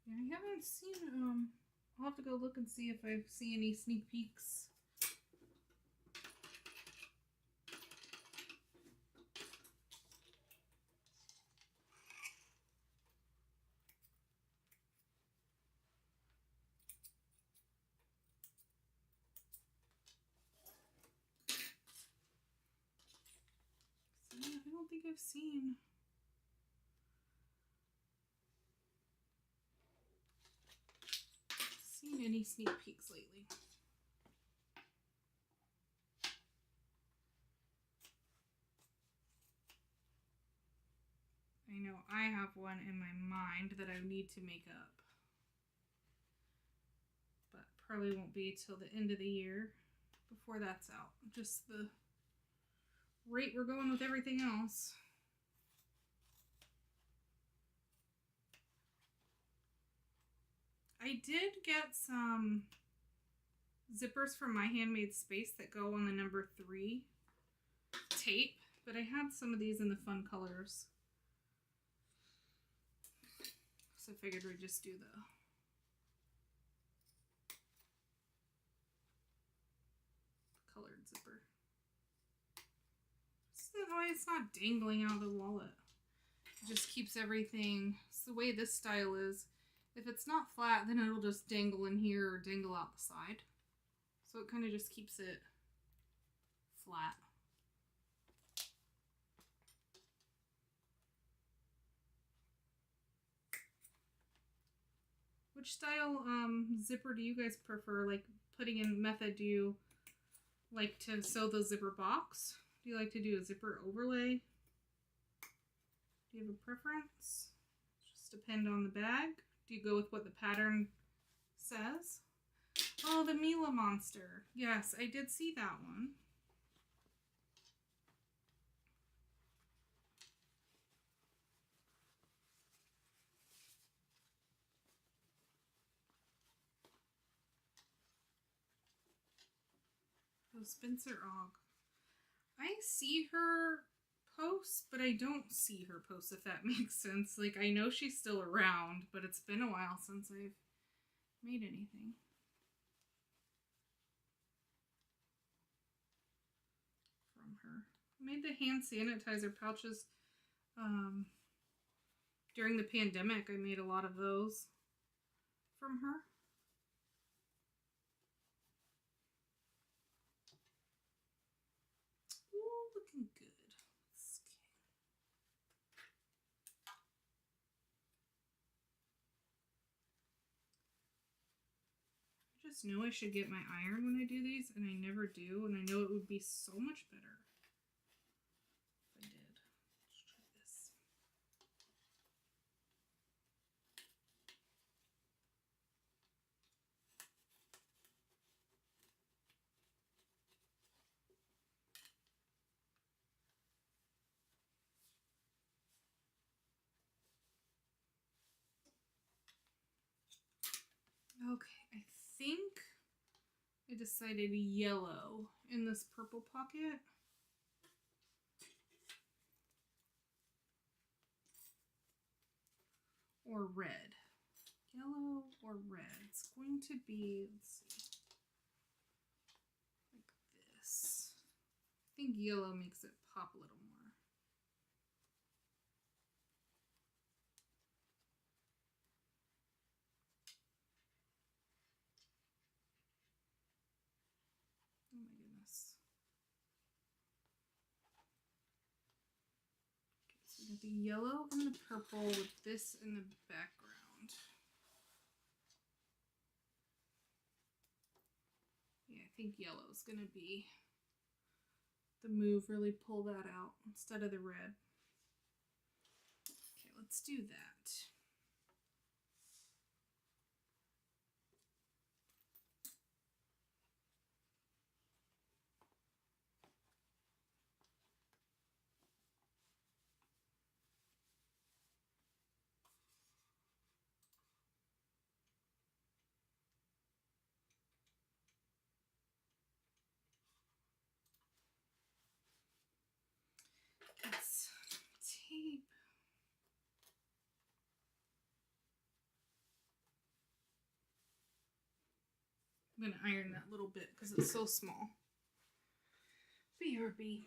Yeah, I haven't seen, I'll have to go look and see if I see any sneak peeks. I don't think I've seen any sneak peeks lately. I know I have one in my mind that I need to make up, but probably won't be till the end of the year before that's out. Just the rate we're going with everything else. I did get some zippers from My Handmade Space that go on the number 3 tape, but I had some of these in the fun colors. So I figured we'd just do the colored zipper. So that way it's not dangling out of the wallet. It just keeps everything, it's the way this style is. If it's not flat, then it'll just dangle in here or dangle out the side. So it kind of just keeps it flat. Which style zipper do you guys prefer? Like putting in method, do you like to sew the zipper box? Do you like to do a zipper overlay? Do you have a preference? Just depend on the bag. Do you go with what the pattern says? Oh, the Mila monster. Yes, I did see that one. Oh, Spencer Og. I see her post, but I don't see her post, if that makes sense. Like, I know she's still around, but it's been a while since I've made anything. From her. I made the hand sanitizer pouches during the pandemic. I made a lot of those from her. Ooh, looking good. I just know I should get my iron when I do these, and I never do, and I know it would be so much better if I did. Let's try this. Okay, I think I decided yellow in this purple pocket. or red? Yellow or red? It's going to be, let's see, like this. I think yellow makes it pop a little more. Oh my goodness. Okay, so we got the yellow and the purple with this in the background. Yeah, I think yellow is going to be the move, really pull that out instead of the red. Okay, let's do that. Let's tape. I'm going to iron that little bit because it's so small. BRB.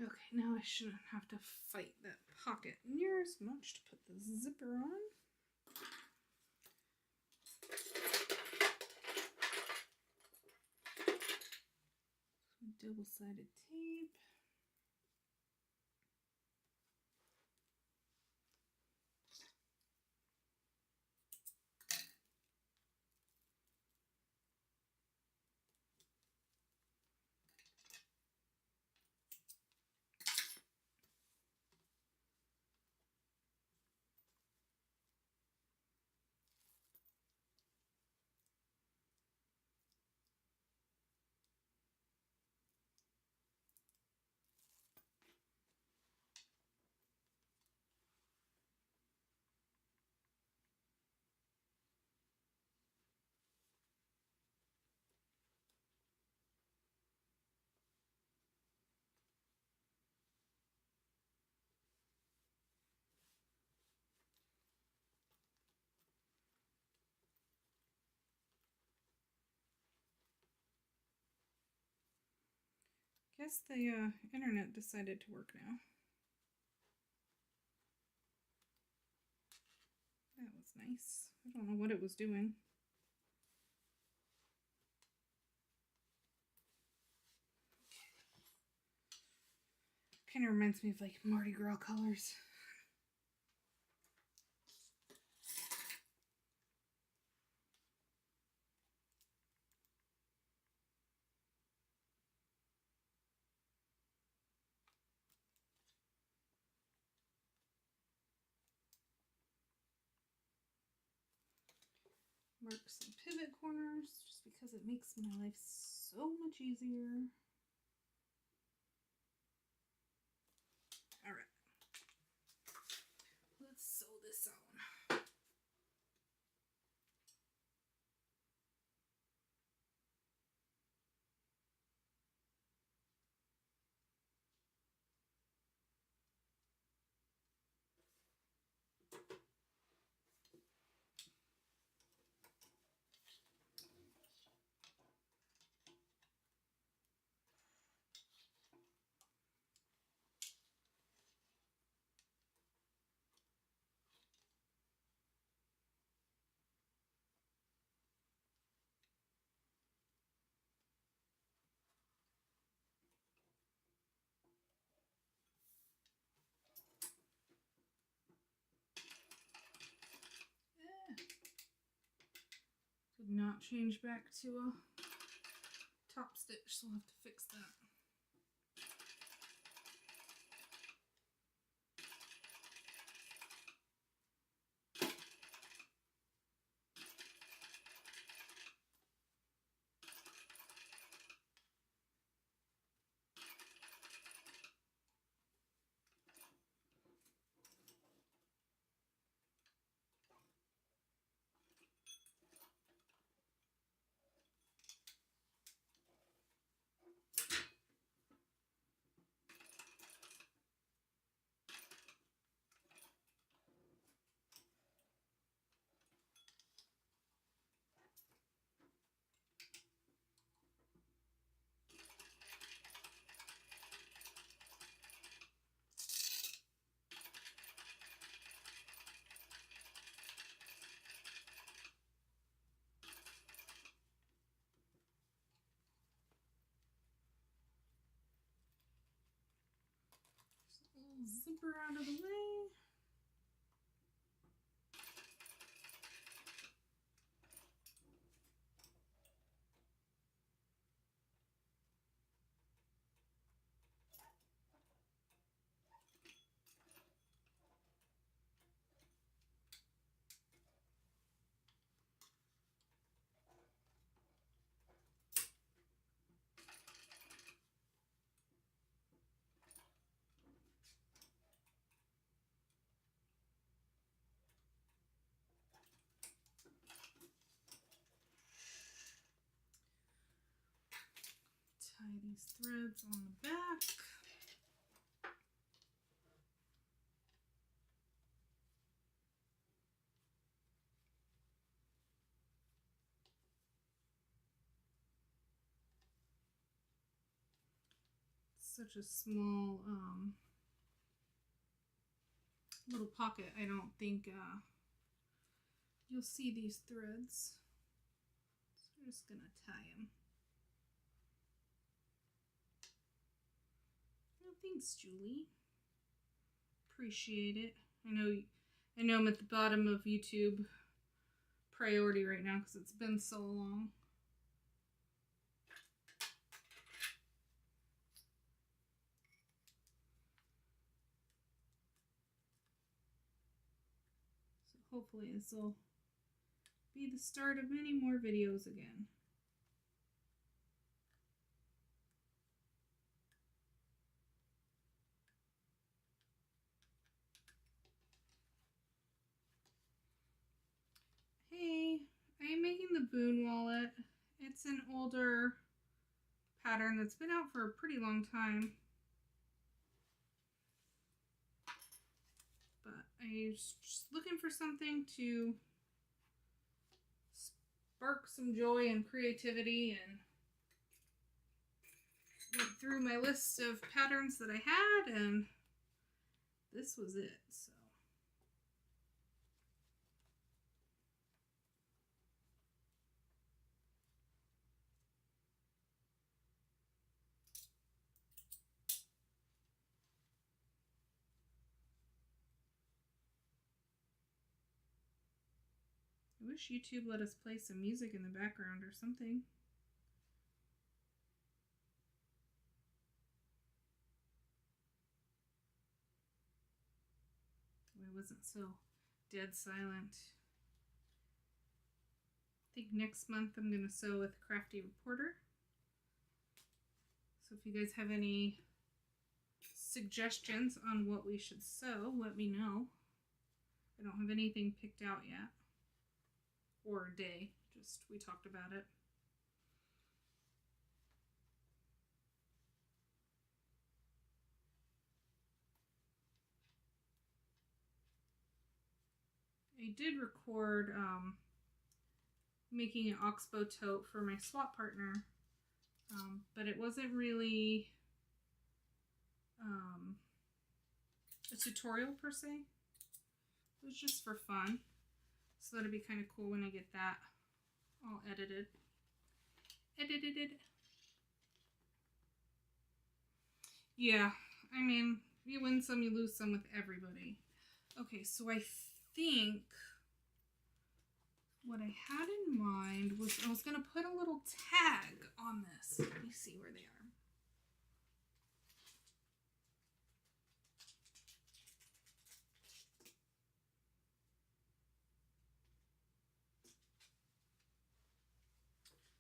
Okay, now I shouldn't have to fight that pocket near as much to put the zipper on. Some double-sided tape. Guess the internet decided to work now. That was nice. I don't know what it was doing. Kind of reminds me of like Mardi Gras colors. Mark some pivot corners just because it makes my life so much easier. All right, let's sew this on. Did not change back to a top stitch, so I'll have to fix that. Zipper out of the way. Tie these threads on the back. Such a small little pocket. I don't think you'll see these threads. So we're just gonna tie them. Oh, thanks, Julie. Appreciate it. I know I'm at the bottom of YouTube priority right now because it's been so long. So hopefully this will be the start of many more videos again. Hey, I'm making the Boon wallet. It's an older pattern that's been out for a pretty long time. But I was just looking for something to spark some joy and creativity, and went through my list of patterns that I had, and this was it. So I wish YouTube let us play some music in the background or something. I wasn't so dead silent. I think next month I'm going to sew with Crafty Reporter. So if you guys have any suggestions on what we should sew, let me know. I don't have anything picked out yet. Or a day, just we talked about it. I did record making an oxbow tote for my swap partner, but it wasn't really a tutorial per se. It was just for fun. So that'd be kind of cool when I get that all edited. Yeah, I mean, you win some, you lose some with everybody. Okay, so I think what I had in mind was I was going to put a little tag on this. Let me see where they are.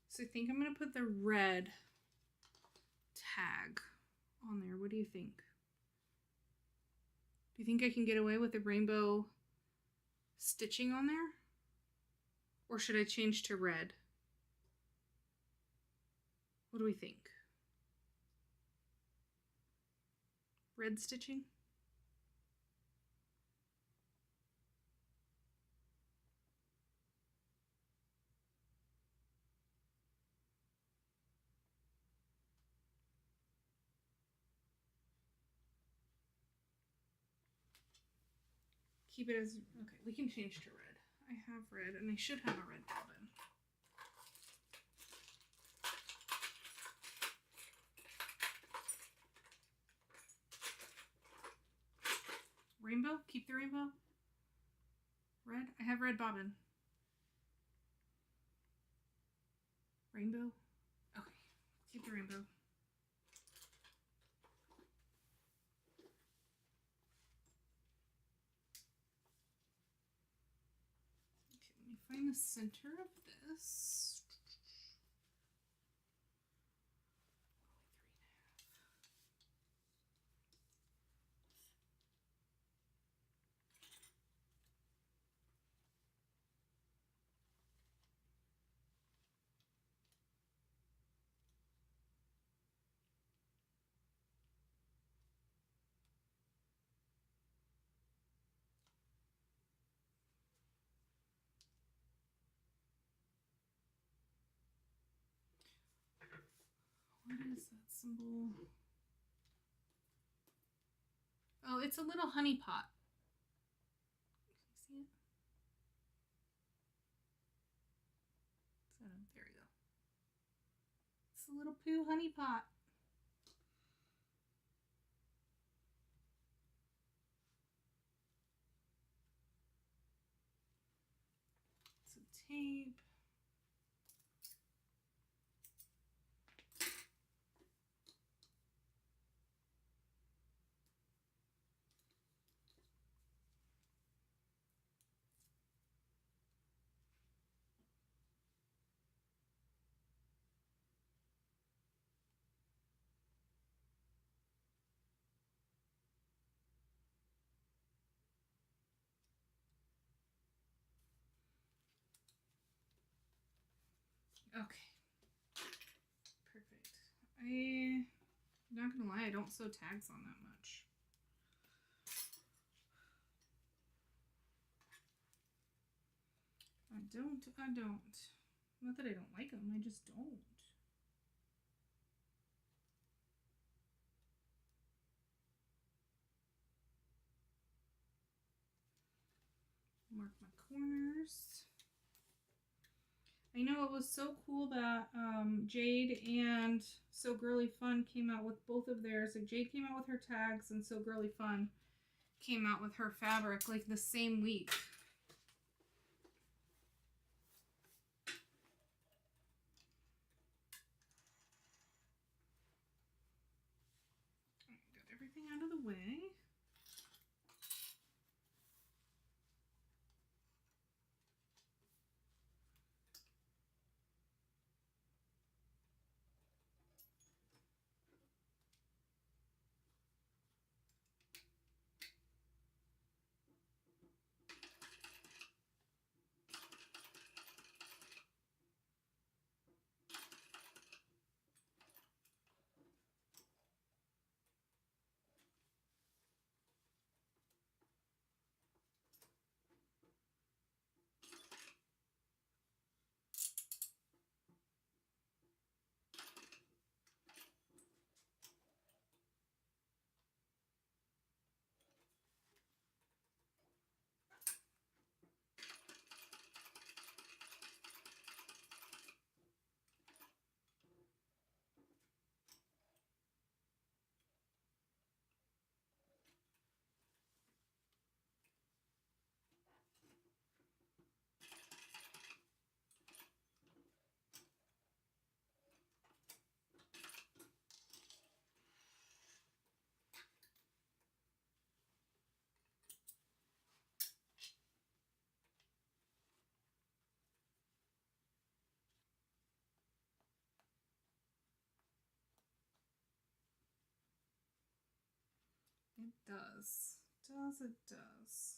So I think I'm going to put the red tag on there. What do you think? Do you think I can get away with the rainbow stitching on there? Or should I change to red? What do we think? Red stitching? Keep it as, okay, we can change to red. I have red, and I should have a red bobbin. Rainbow? Keep the rainbow? Red? I have red bobbin. Rainbow? Okay, keep the rainbow. Find the center of this. What is that symbol? Oh, it's a little honey pot. Can you see it? So, there we go. It's a little poo honey pot. Some tape. Okay. Perfect. I'm not gonna lie, I don't sew tags on that much. I don't. Not that I don't like them, I just don't. Mark my corners. I know it was so cool that Jade and So Girly Fun came out with both of theirs. Like Jade came out with her tags and So Girly Fun came out with her fabric like the same week. Got everything out of the way. It does. It does.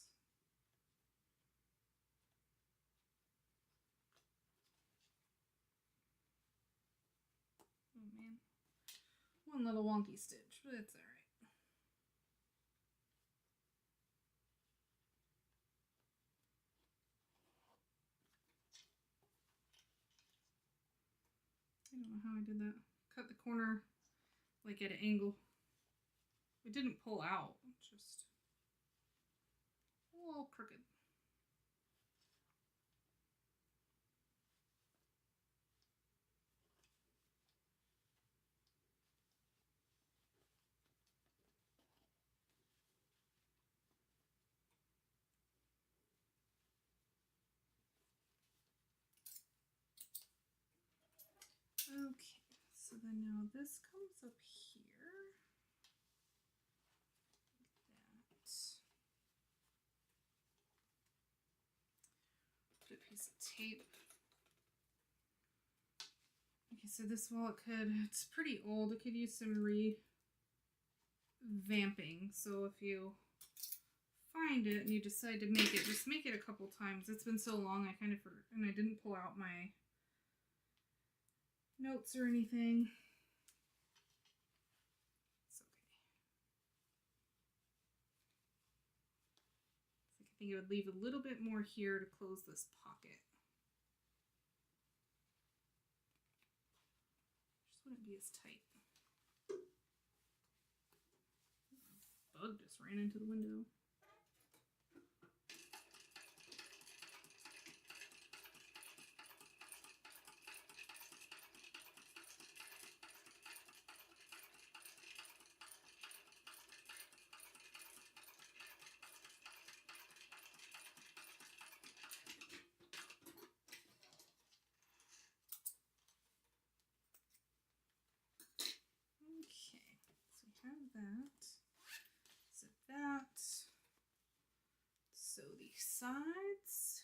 Oh man. One little wonky stitch, but it's alright. I don't know how I did that. Cut the corner like at an angle. It didn't pull out, just a little crooked. Okay, so then now this comes up here. Like that. Put a piece of tape. Okay, so this wallet it's pretty old. It could use some revamping. So if you find it and you decide to make it, just make it a couple times. It's been so long, I kind of forgot, and I didn't pull out my notes or anything. It's okay. It's like I think it would leave a little bit more here to close this pocket. Just wouldn't be as tight. Bug just ran into the window. Have that, zip that, sew the sides.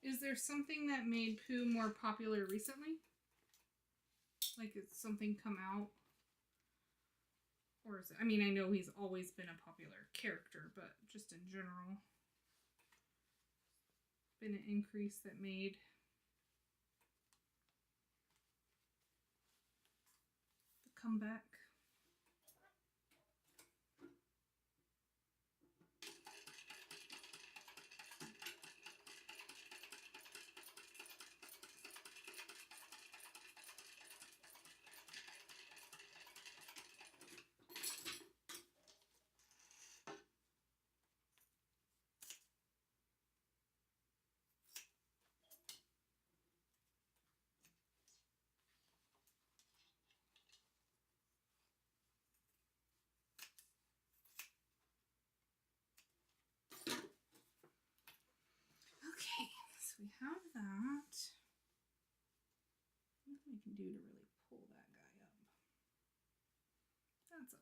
Is there something that made Pooh more popular recently? Like, is something come out? Or is it, I mean, I know he's always been a popular character, but just in general, been an increase that made the comeback. We have that. Nothing I can do to really pull that guy up. That's okay.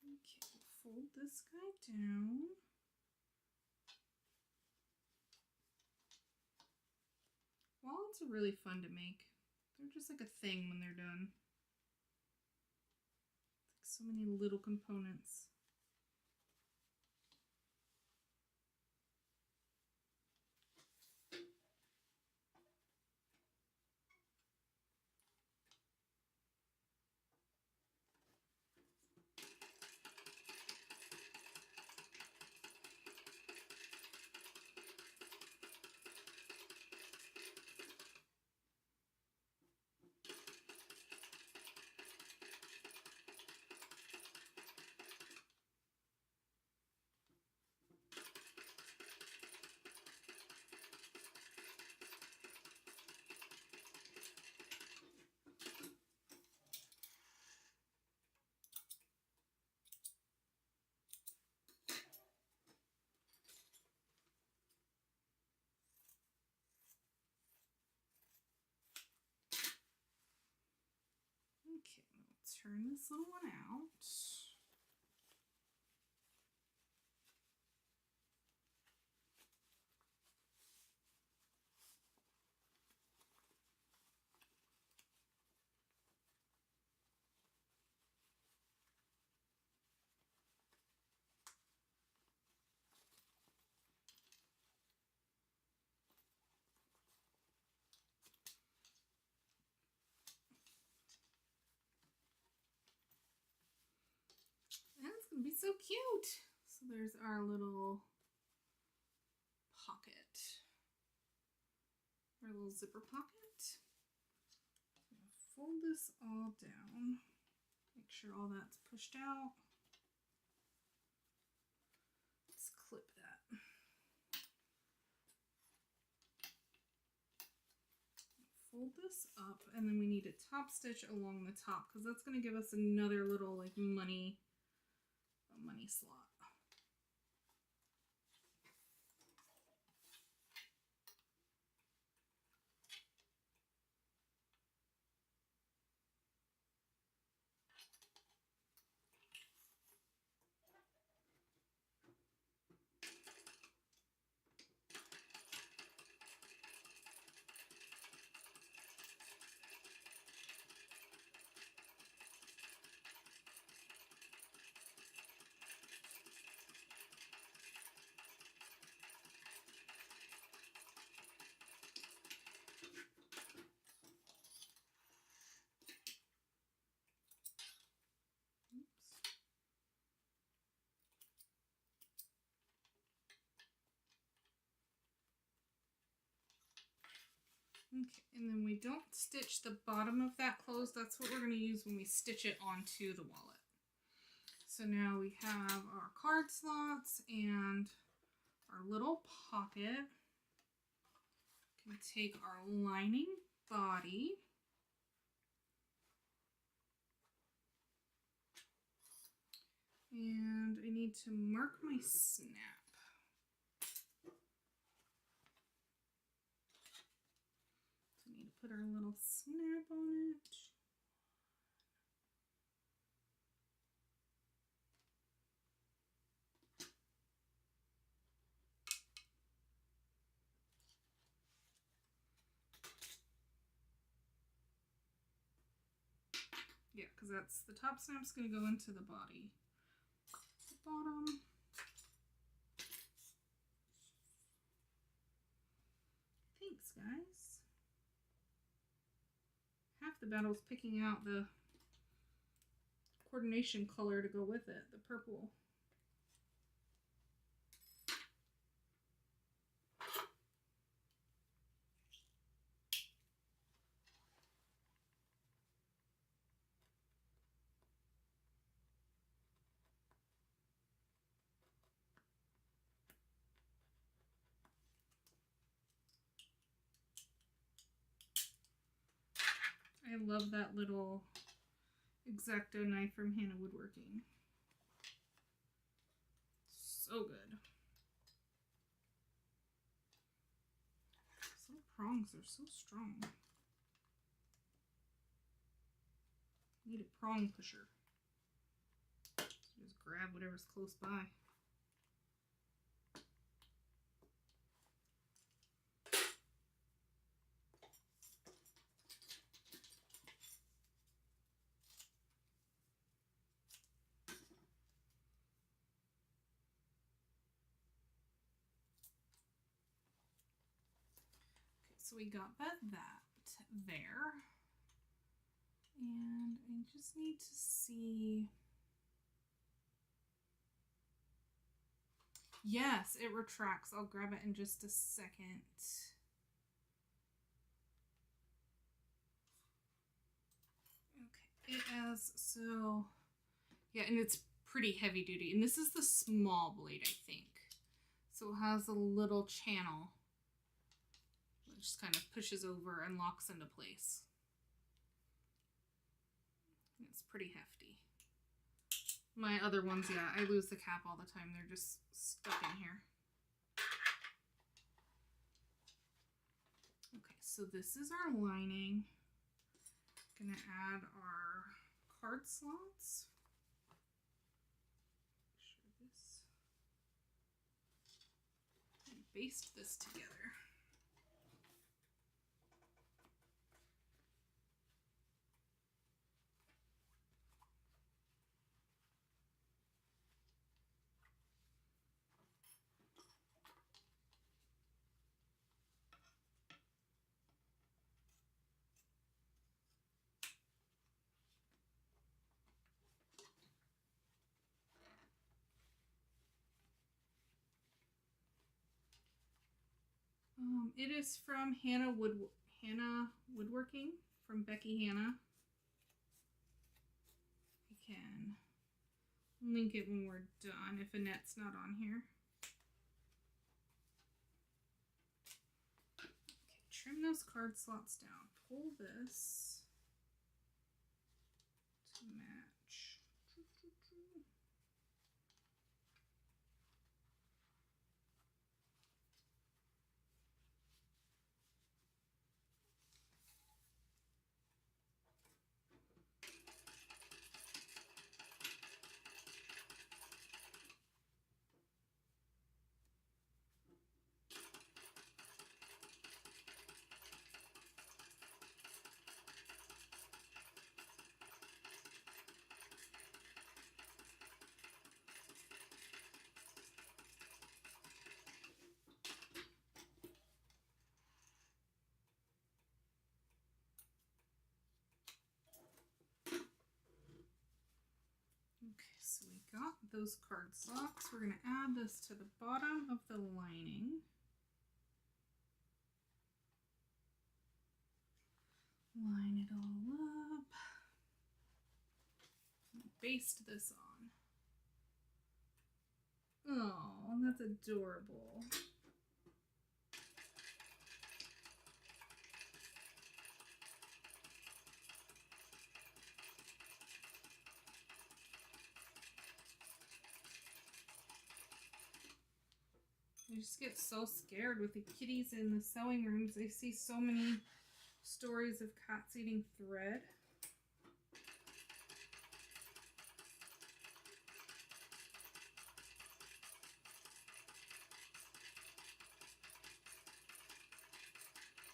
Okay, fold this guy down. Wallets are really fun to make. They're just like a thing when they're done. It's like so many little components. turn this little one out. That's gonna be so cute. So there's our little pocket, our little zipper pocket. I'm gonna fold this all down, make sure all that's pushed out. Let's clip that. Fold this up, and then we need a top stitch along the top because that's going to give us another little like money slot. Okay, and then we don't stitch the bottom of that closed. That's what we're going to use when we stitch it onto the wallet. So now we have our card slots and our little pocket. We can take our lining body. And I need to mark my snap. Put our little snap on it. Yeah, because that's the top snap's going to go into the body. The bottom. Thanks, guys. Half the battle's picking out the coordination color to go with it, the purple. I love that little X-Acto knife from Hannah Woodworking. So good. These little prongs are so strong. Need a prong pusher. Just grab whatever's close by. So we got that there, and I just need to see. Yes, it retracts. I'll grab it in just a second. Okay, it has, so yeah, and it's pretty heavy duty, and this is the small blade, I think. So it has a little channel. Just kind of pushes over and locks into place. It's pretty hefty. My other ones, yeah, I lose the cap all the time. They're just stuck in here. Okay, so this is our lining. Gonna add our card slots. Make sure this, and baste this together. It is from Hannah Woodworking, from Becky Hannah. I can link it when we're done if Annette's not on here. Okay, trim those card slots down. Pull this to match. Okay, so we got those card slots. We're going to add this to the bottom of the lining. Line it all up. And baste this on. Oh, that's adorable. I just get so scared with the kitties in the sewing rooms. I see so many stories of cats eating thread.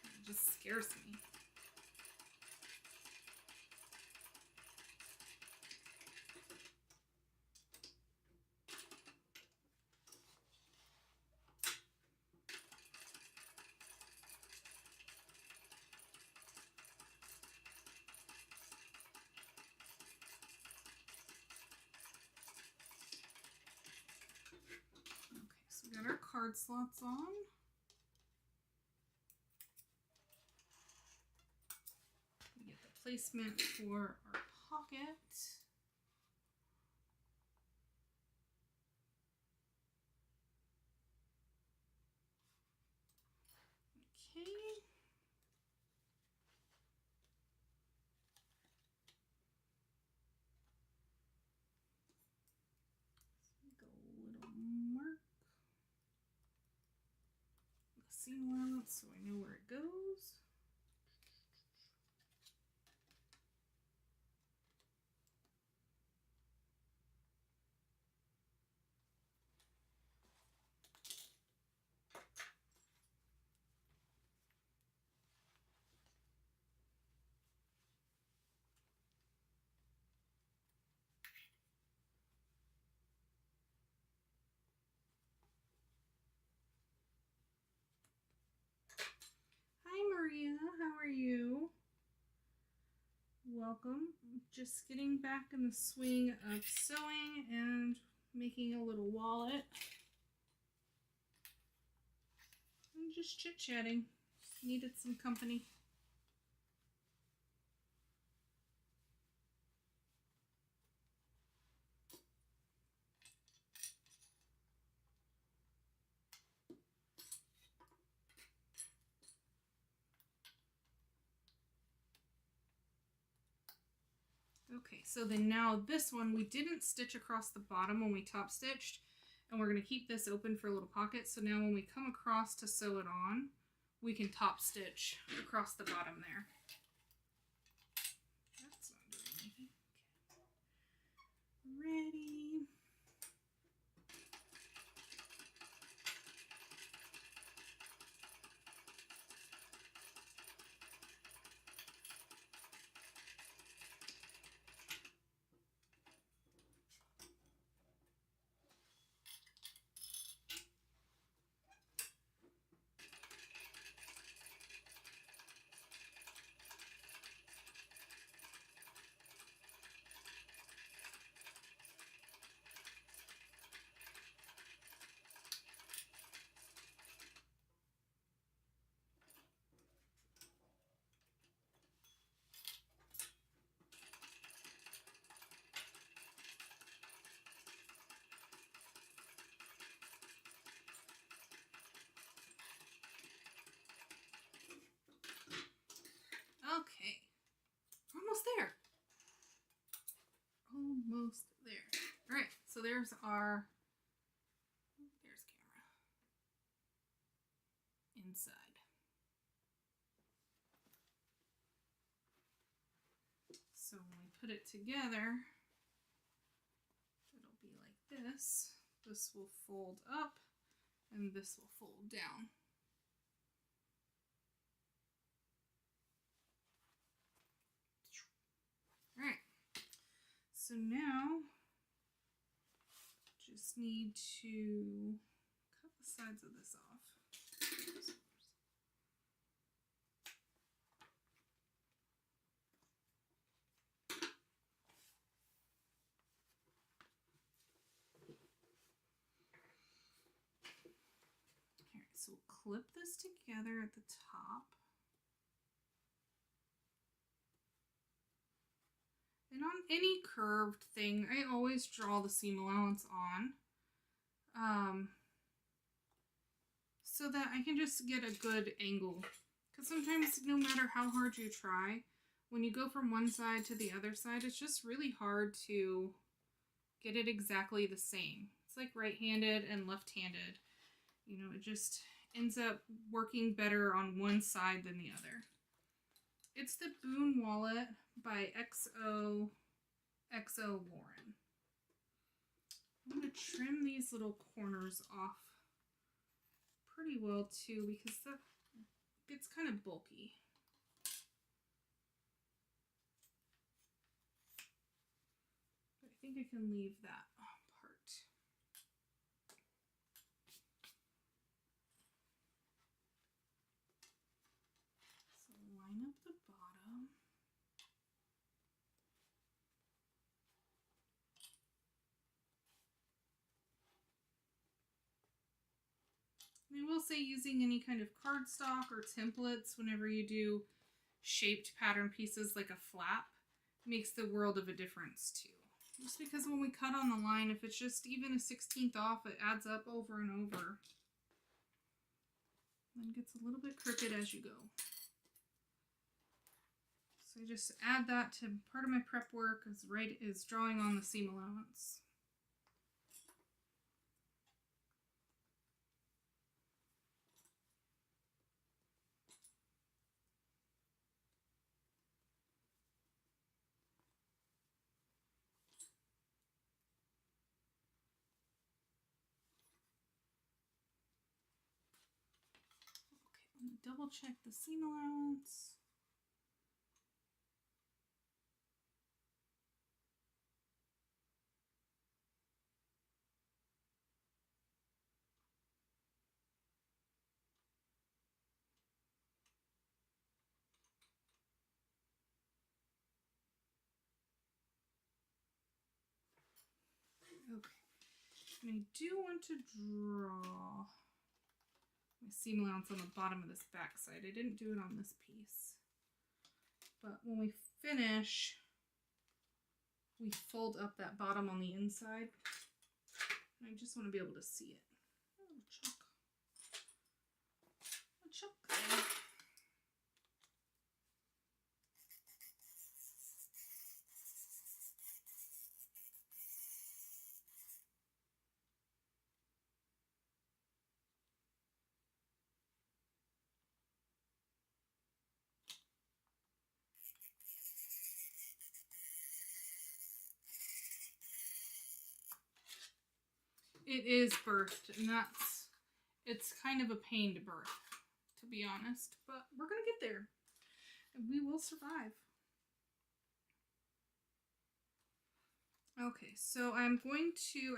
It just scares me. We got our card slots on. We get the placement for our pocket. Okay. So go a little mark. Seam allowance so I know where it goes. Maria, how are you? Welcome. Just getting back in the swing of sewing and making a little wallet. And just chit-chatting. Needed some company. Okay, so then now this one, we didn't stitch across the bottom when we top stitched, and we're going to keep this open for a little pocket. So now when we come across to sew it on, we can top stitch across the bottom there. That's not doing anything. Okay. ready. Okay, almost there. Almost there. All right, so there's camera inside. So when we put it together, it'll be like this. This will fold up and this will fold down. All right, so now just need to cut the sides of this off. All right, so we'll clip this together at the top. And on any curved thing, I always draw the seam allowance on. So that I can just get a good angle. Because sometimes, no matter how hard you try, when you go from one side to the other side, it's just really hard to get it exactly the same. It's like right-handed and left-handed. You know, it just ends up working better on one side than the other. It's the Boon wallet by XOXOLauren. I'm going to trim these little corners off pretty well too, because that gets kind of bulky. But I think I can leave that part. So line up the bottom. I will say using any kind of cardstock or templates whenever you do shaped pattern pieces like a flap makes the world of a difference too. Just because when we cut on the line, if it's just even a 16th off, it adds up over and over. Then it gets a little bit crooked as you go. So I just add that to part of my prep work is drawing on the seam allowance. Double check the seam allowance. Okay, and I do want to draw my seam allowance on the bottom of this back side. I didn't do it on this piece. But when we finish, we fold up that bottom on the inside. And I just want to be able to see it. Oh, chuck. A chuck. It is birthed, and it's kind of a pain to birth, to be honest, but we're gonna get there, and we will survive. Okay, so I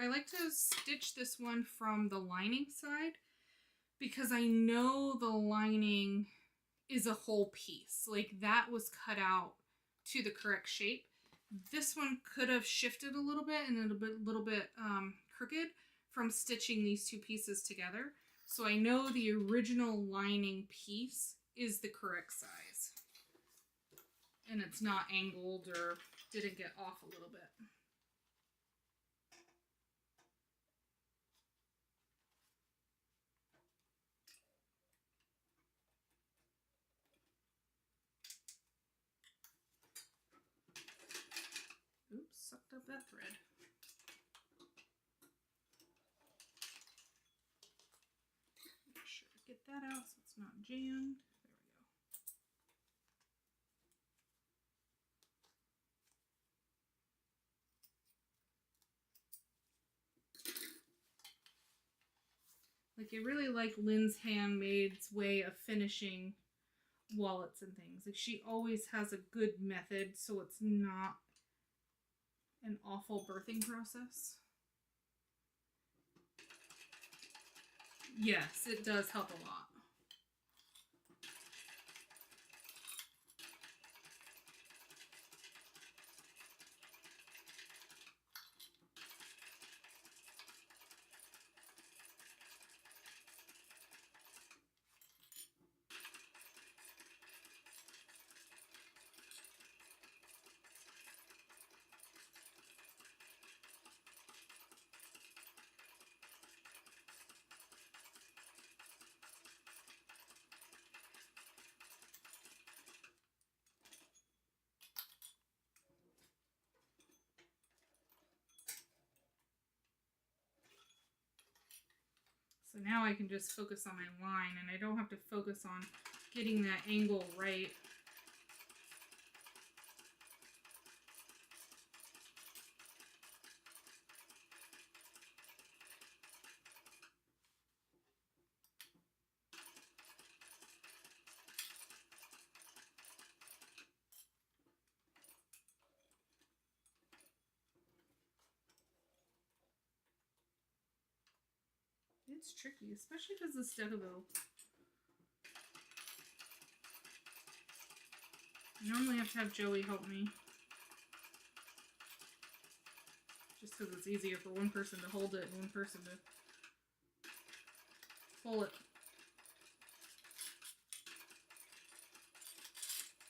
like to stitch this one from the lining side because I know the lining is a whole piece. Like, that was cut out to the correct shape. This one could have shifted a little bit and a little bit crooked from stitching these two pieces together. So I know the original lining piece is the correct size. And it's not angled or didn't get off a little bit. Oops, sucked up that thread. Make sure to get that out so it's not jammed. There we go. Like, I really like Lynn's Handmaid's way of finishing wallets and things. Like, she always has a good method so it's not an awful birthing process. Yes, it does help a lot. So now I can just focus on my line and I don't have to focus on getting that angle right. It's tricky, especially because the Stegobo. I normally have to have Joey help me. Just because it's easier for one person to hold it and one person to pull it.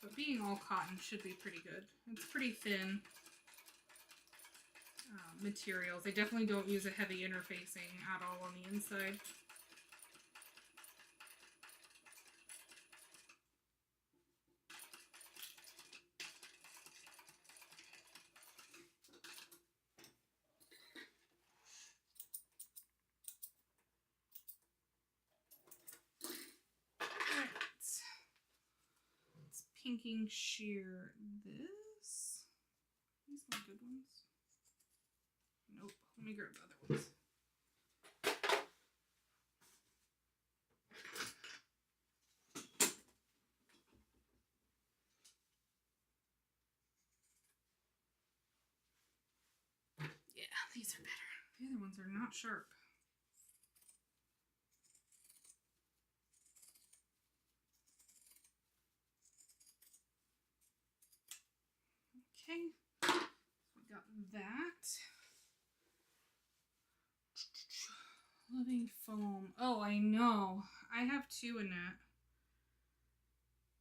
But being all cotton should be pretty good. It's pretty thin materials. I definitely don't use a heavy interfacing at all on the inside. Alright. Let's pinking shear this. These are good ones. Nope. Let me grab the other ones. Yeah, these are better. The other ones are not sharp. Okay. We got that. Living foam. Oh, I know. I have two in that.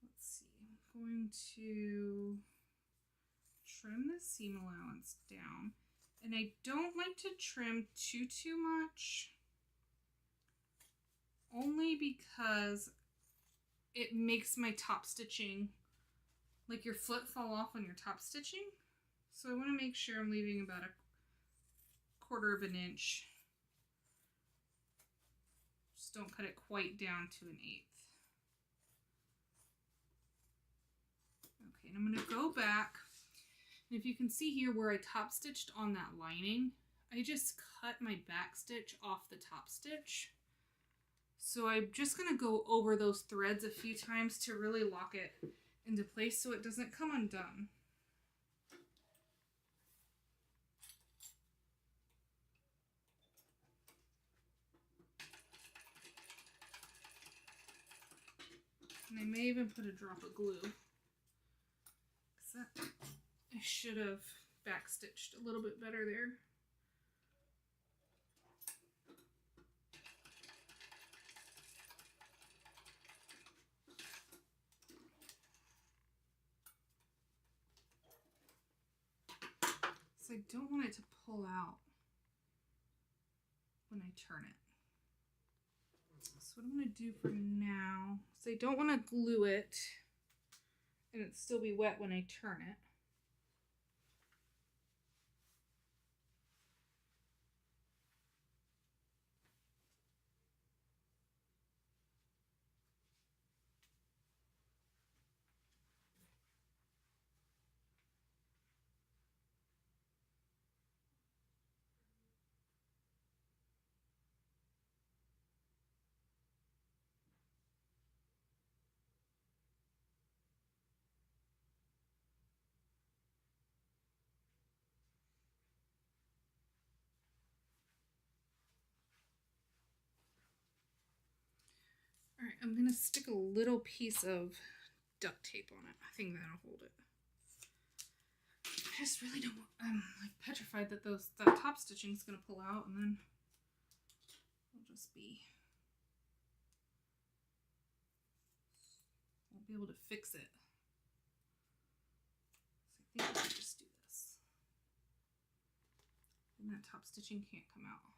Let's see. I'm going to trim the seam allowance down. And I don't like to trim too much. Only because it makes my top stitching, like your foot fall off on your top stitching. So I want to make sure I'm leaving about a 1/4 of an inch. Just don't cut it quite down to 1/8. Okay, and I'm going to go back. And if you can see here where I top stitched on that lining, I just cut my back stitch off the top stitch. So I'm just going to go over those threads a few times to really lock it into place so it doesn't come undone. And I may even put a drop of glue. 'Cause that, I should have backstitched a little bit better there. So I don't want it to pull out when I turn it. So what I'm going to do for now, so I don't want to glue it and it still be wet when I turn it. All right, I'm gonna stick a little piece of duct tape on it. I think that'll hold it. I just really don't want, I'm like petrified that that top stitching is gonna pull out and then it'll just be, won't be able to fix it. So I think I should just do this. And that top stitching can't come out.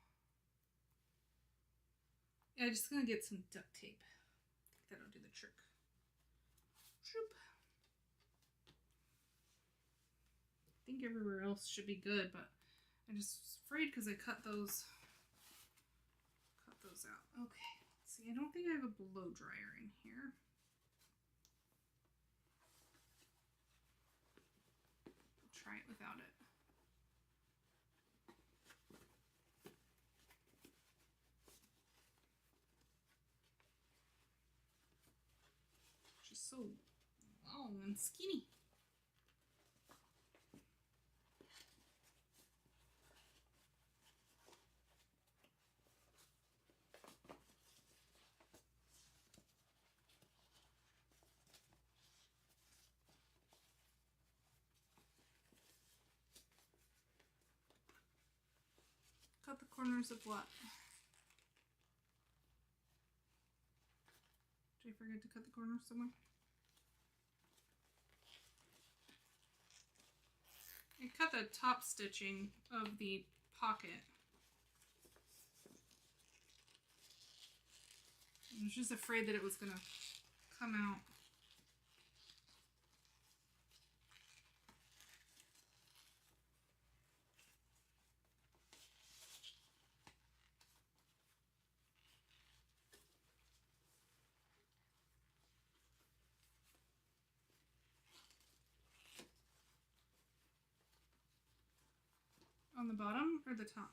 Yeah, I'm just gonna get some duct tape. I think that'll do the trick. Shoop. I think everywhere else should be good, but I'm just afraid because I cut those out. Okay, see, I don't think I have a blow dryer in here. I'll try it without it. Just so long and skinny. Cut the corners of what? Did I forget to cut the corners somewhere? I cut the top stitching of the pocket. I was just afraid that it was gonna come out. On the bottom or the top?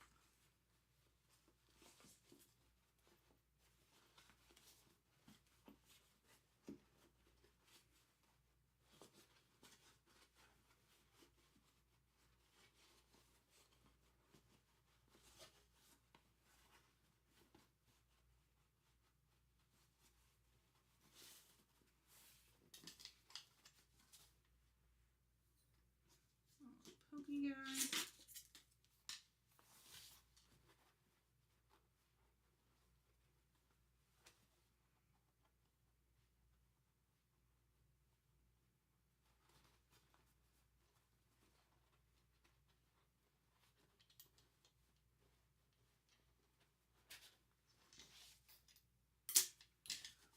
Oh, pokey guy.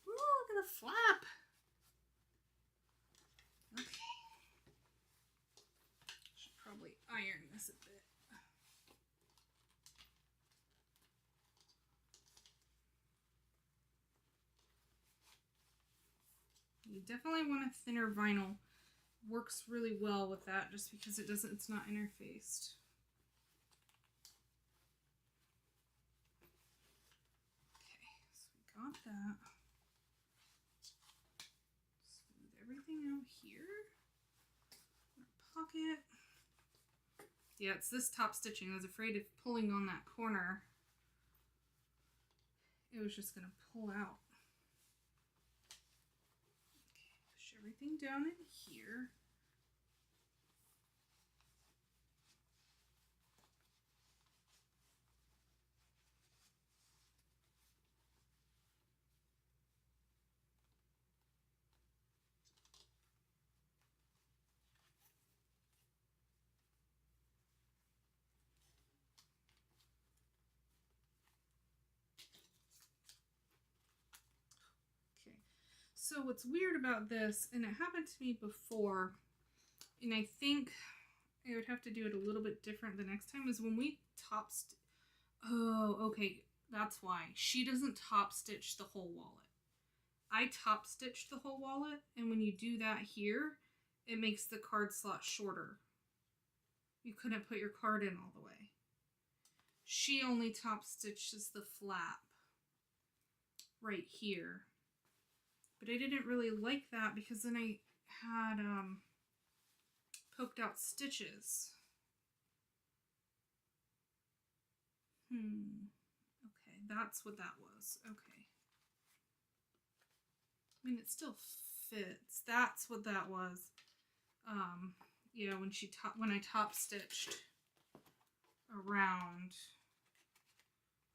Ooh, look at the flap. Okay. Should probably iron this a bit. You definitely want a thinner vinyl. Works really well with that just because it's not interfaced. got that. Smooth everything out here. Pocket. Yeah, it's this top stitching. I was afraid of pulling on that corner. It was just gonna pull out. Okay, push everything down in here. So what's weird about this, and it happened to me before, and I think I would have to do it a little bit different the next time, is when we oh, okay, that's why. She doesn't top stitch the whole wallet. I top stitched the whole wallet, and when you do that here, it makes the card slot shorter. You couldn't put your card in all the way. She only top stitches the flap right here. But I didn't really like that because then I had poked out stitches. Okay, that's what that was. Okay. I mean, it still fits. That's what that was. Yeah, when I top stitched around.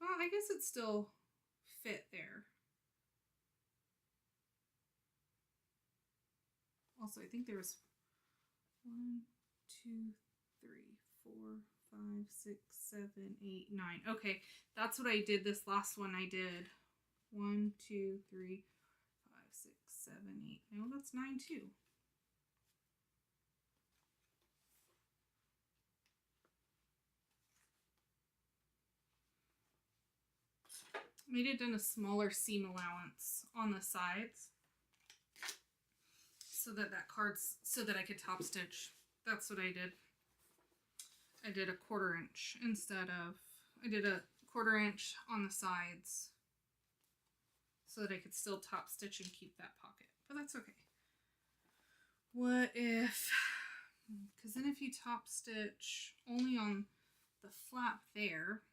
Well, I guess it still fit there. Also, I think there was 1, 2, 3, 4, 5, 6, 7, 8, 9. Okay, that's what I did. This last one I did 1, 2, 3, 5, 6, 7, 8. No, that's 9 too. Made it in a smaller seam allowance on the sides. So that I could top stitch. That's what I did. I did a 1/4 inch instead of, I did a 1/4 inch on the sides so that I could still top stitch and keep that pocket, but that's okay. What if, because then if you top stitch only on the flap there,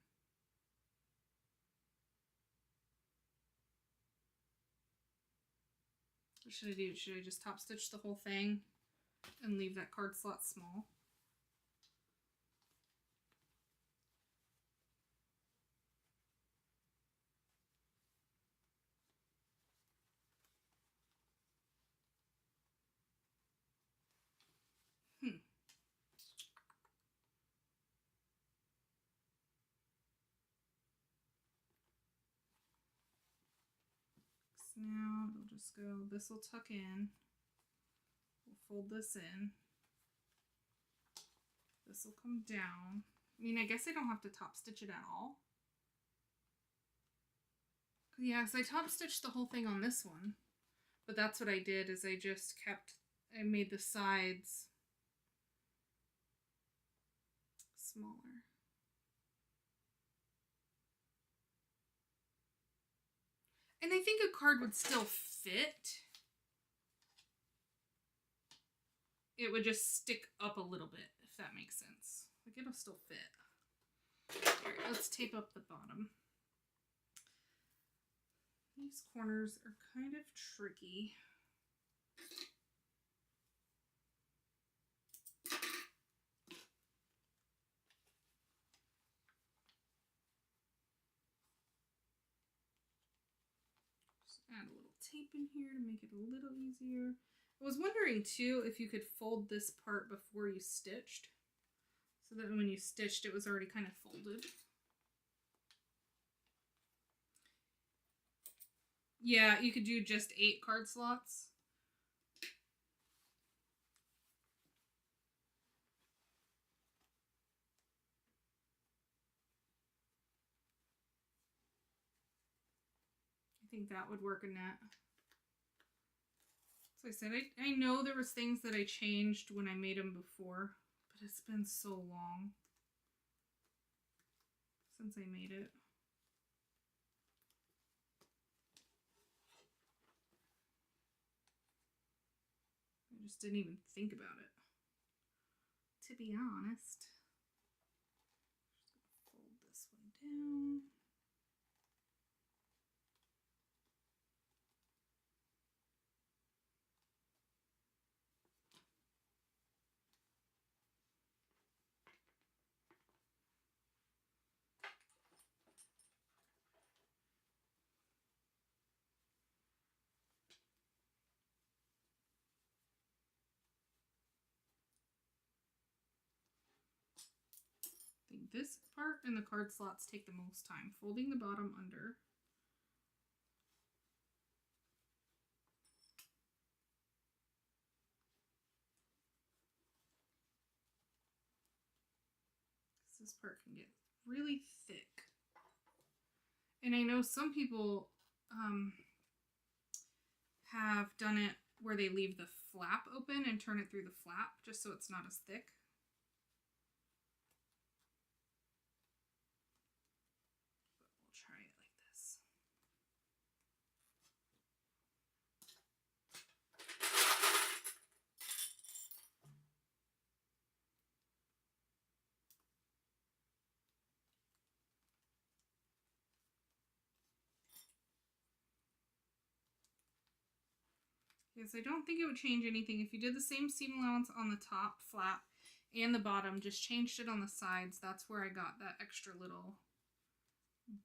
what should I do? Should I just top stitch the whole thing and leave that card slot small? Now it'll just go, this will tuck in, we'll fold this in, this will come down. I mean, I guess I don't have to top stitch it at all. Yeah, so I top stitched the whole thing on this one, but that's what I did, is I just I made the sides smaller. And I think a card would still fit. It would just stick up a little bit, if that makes sense. Like, it'll still fit. Alright, let's tape up the bottom. These corners are kind of tricky. Add a little tape in here to make it a little easier. I was wondering too if you could fold this part before you stitched, so that when you stitched it was already kind of folded. Yeah, you could do just 8 card slots. I think that would work in that. So I said, I know there was things that I changed when I made them before, but it's been so long since I made it. just didn't even think about it, to be honest. Just gonna fold this one down. I think this part and the card slots take the most time. Folding the bottom under. This part can get really thick. And I know some people have done it where they leave the flap open and turn it through the flap just so it's not as thick. But we'll try it like this. Yes, I don't think it would change anything. If you did the same seam allowance on the top flap and the bottom, just changed it on the sides, that's where I got that extra little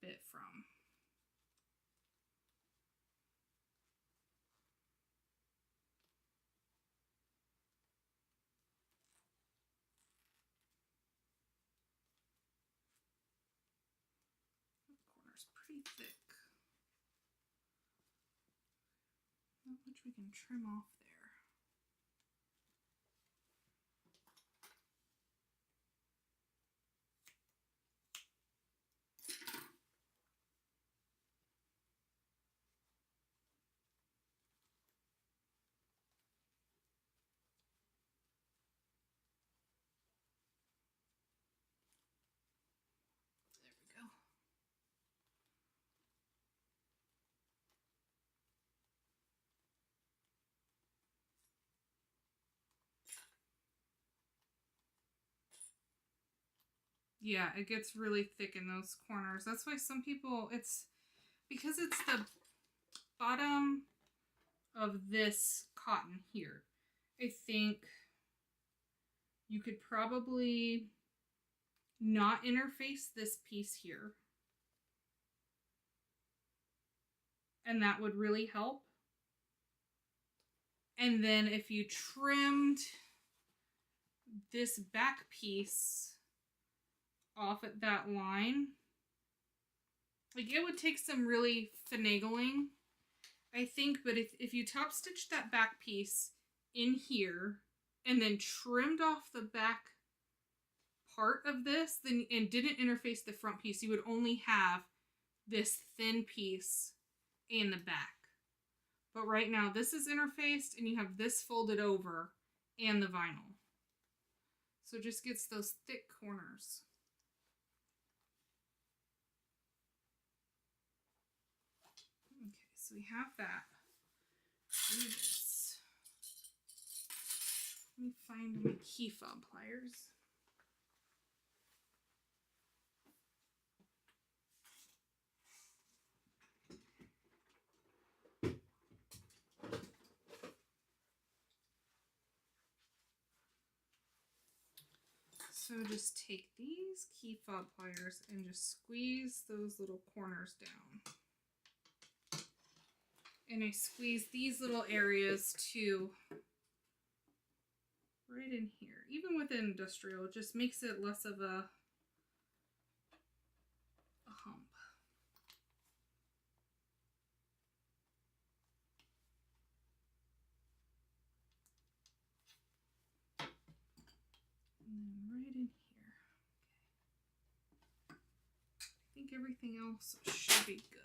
bit from. The corner's pretty thick. Not much we can trim off there. There we go. Yeah, it gets really thick in those corners. That's why some people, it's because it's the bottom of this cotton here. I think you could probably not interface this piece here. And that would really help. And then if you trimmed this back piece off at that line, like it would take some really finagling, I think, but if you top stitched that back piece in here and then trimmed off the back part of this then and didn't interface the front piece, you would only have this thin piece in the back. But right now this is interfaced and you have this folded over and the vinyl. So it just gets those thick corners. Okay, so we have that. Do this. Let me find my key fob pliers. So just take these key fob pliers and just squeeze those little corners down. And I squeeze these little areas too, right in here. Even with industrial, it just makes it less of a hump. And then right in here. Okay. I think everything else should be good.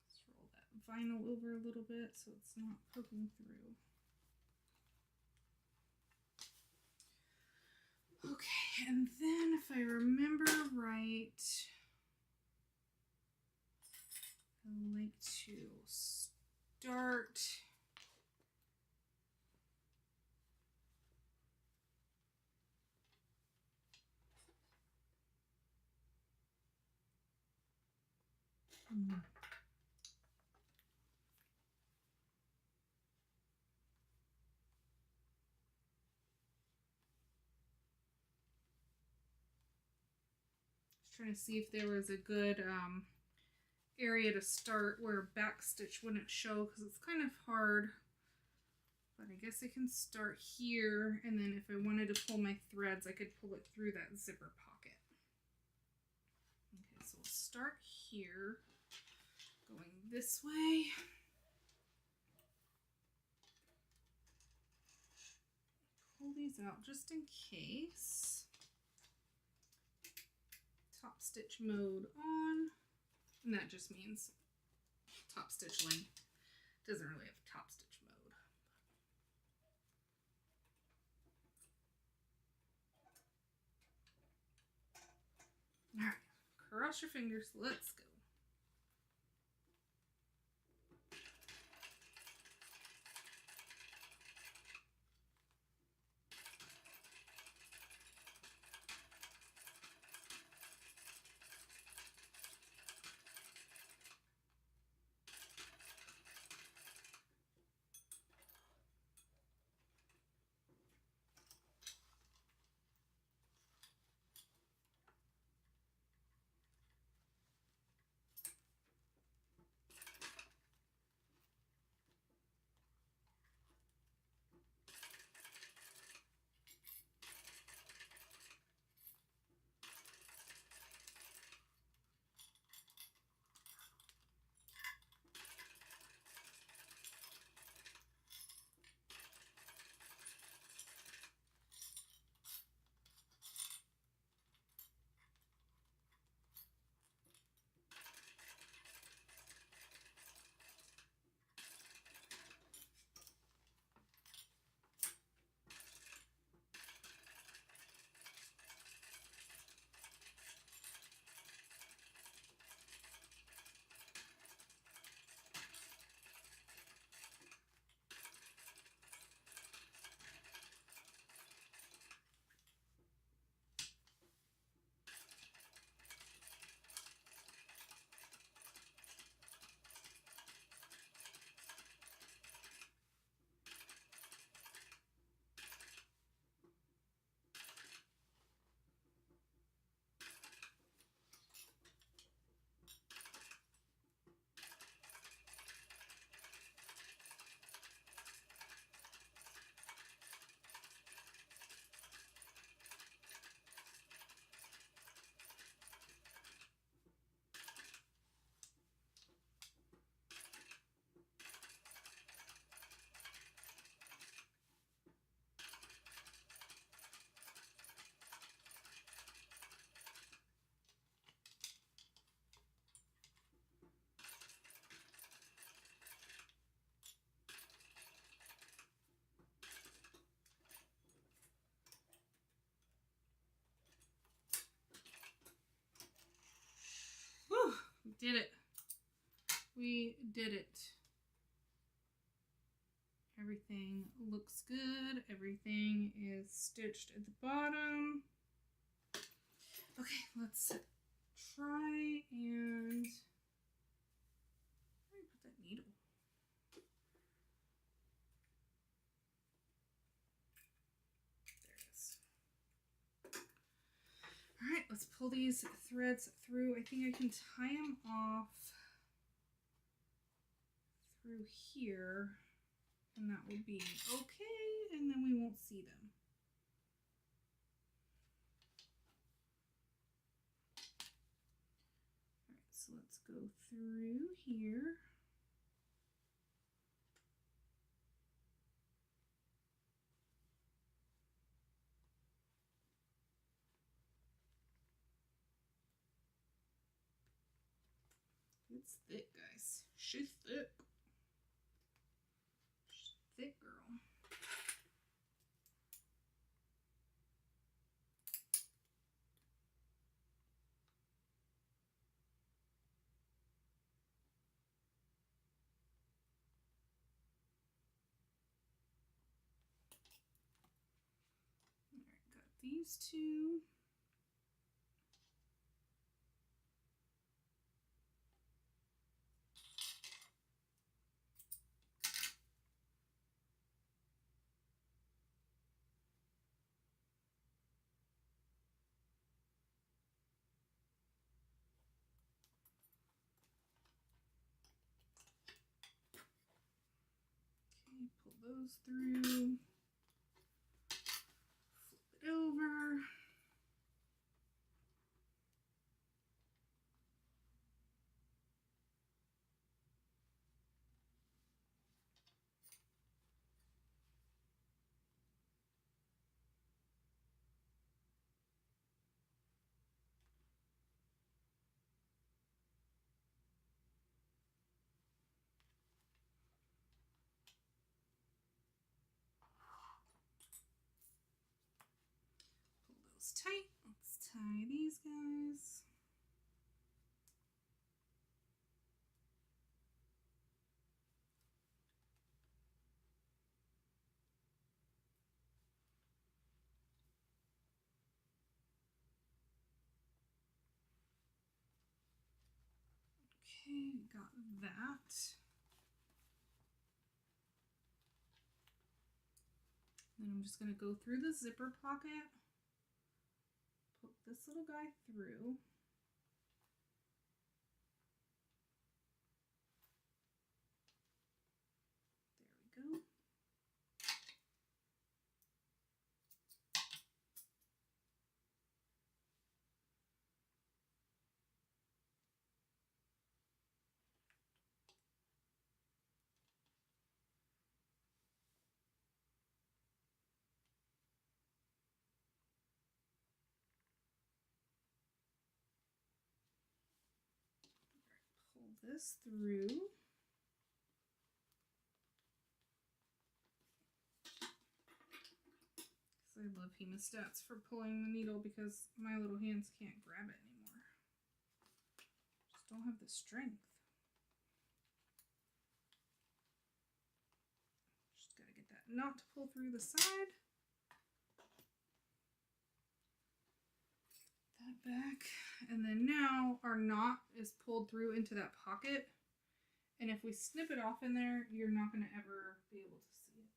Just roll that vinyl over a little bit so it's not poking through. Okay, and then if I remember right, I like to start trying to see if there was a good area to start where backstitch wouldn't show, because it's kind of hard. But I guess I can start here, and then if I wanted to pull my threads, I could pull it through that zipper pocket. Okay, so we'll start here, going this way. Pull these out just in case. Top stitch mode on, and that just means top stitch length. Doesn't really have top stitch mode. All right, cross your fingers, let's go. Whew, we did it. We did it. Everything looks good. Everything is stitched at the bottom. Okay, let's try and where did I put that needle? There it is. All right, let's pull these threads through. I think I can tie them off through here, and that will be okay, and then we won't see them. All right, so let's go through here. It's thick, guys. She's thick. She's thick, girl. these two. Okay, pull those through. Flip it over. Pull those tight. Let's tie these guys. Okay, got that. Then I'm just going to go through the zipper pocket, put this little guy through. There we go. Pull this through. I love hemostats for pulling the needle because my little hands can't grab it anymore. Just don't have the strength. Just gotta get that knot to pull through the side. That back. And then now our knot is pulled through into that pocket. And if we snip it off in there, you're not going to ever be able to see it.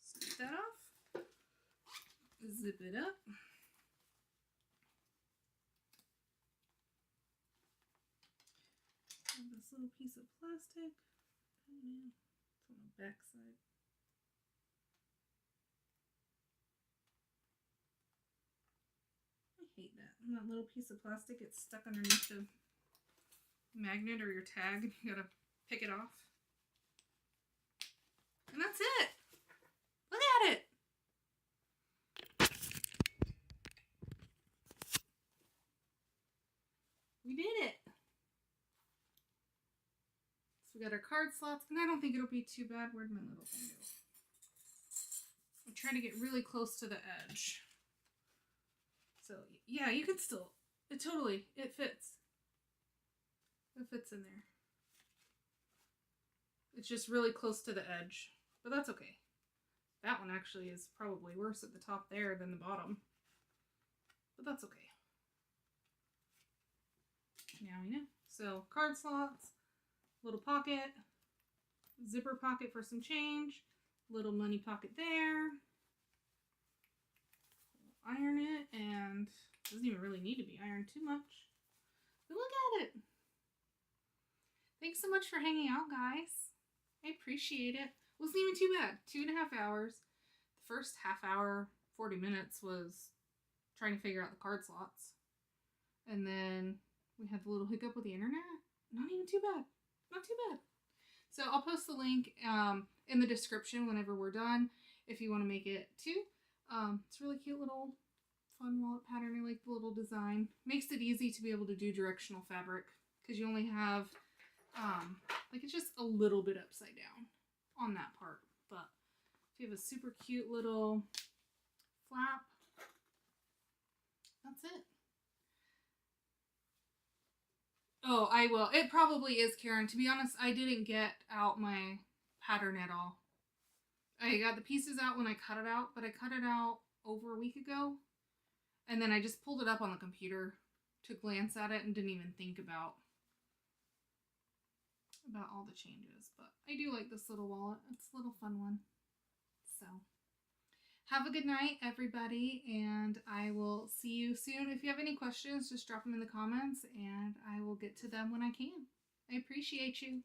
Snip that off. Zip it up. And this little piece of plastic. Oh yeah, it's on the back side. I hate that. And that little piece of plastic gets stuck underneath the magnet or your tag and you gotta pick it off. And that's it. Look at it. We did it. So we got our card slots, and I don't think it'll be too bad. Where'd my little thing go? I'm trying to get really close to the edge. So yeah, you can still, it fits. It fits in there. It's just really close to the edge, but that's okay. That one actually is probably worse at the top there than the bottom, but that's okay. Now we know. So card slots, little pocket, zipper pocket for some change, little money pocket there. Iron it, and it doesn't even really need to be ironed too much. But look at it. Thanks so much for hanging out, guys. I appreciate it. Wasn't even too bad. 2.5 hours. The first half hour, 40 minutes was trying to figure out the card slots. And then we had the little hiccup with the internet. Not even too bad. Not too bad. So I'll post the link in the description whenever we're done if you want to make it too. It's a really cute little fun wallet pattern. I like the little design. Makes it easy to be able to do directional fabric because you only have like it's just a little bit upside down on that part. But if you have a super cute little flap, that's it. Oh, I will. It probably is, Karen. To be honest, I didn't get out my pattern at all. I got the pieces out when I cut it out, but I cut it out over a week ago. And then I just pulled it up on the computer to glance at it and didn't even think about all the changes. But I do like this little wallet. It's a little fun one. So have a good night, everybody, and I will see you soon. If you have any questions, just drop them in the comments, and I will get to them when I can. I appreciate you.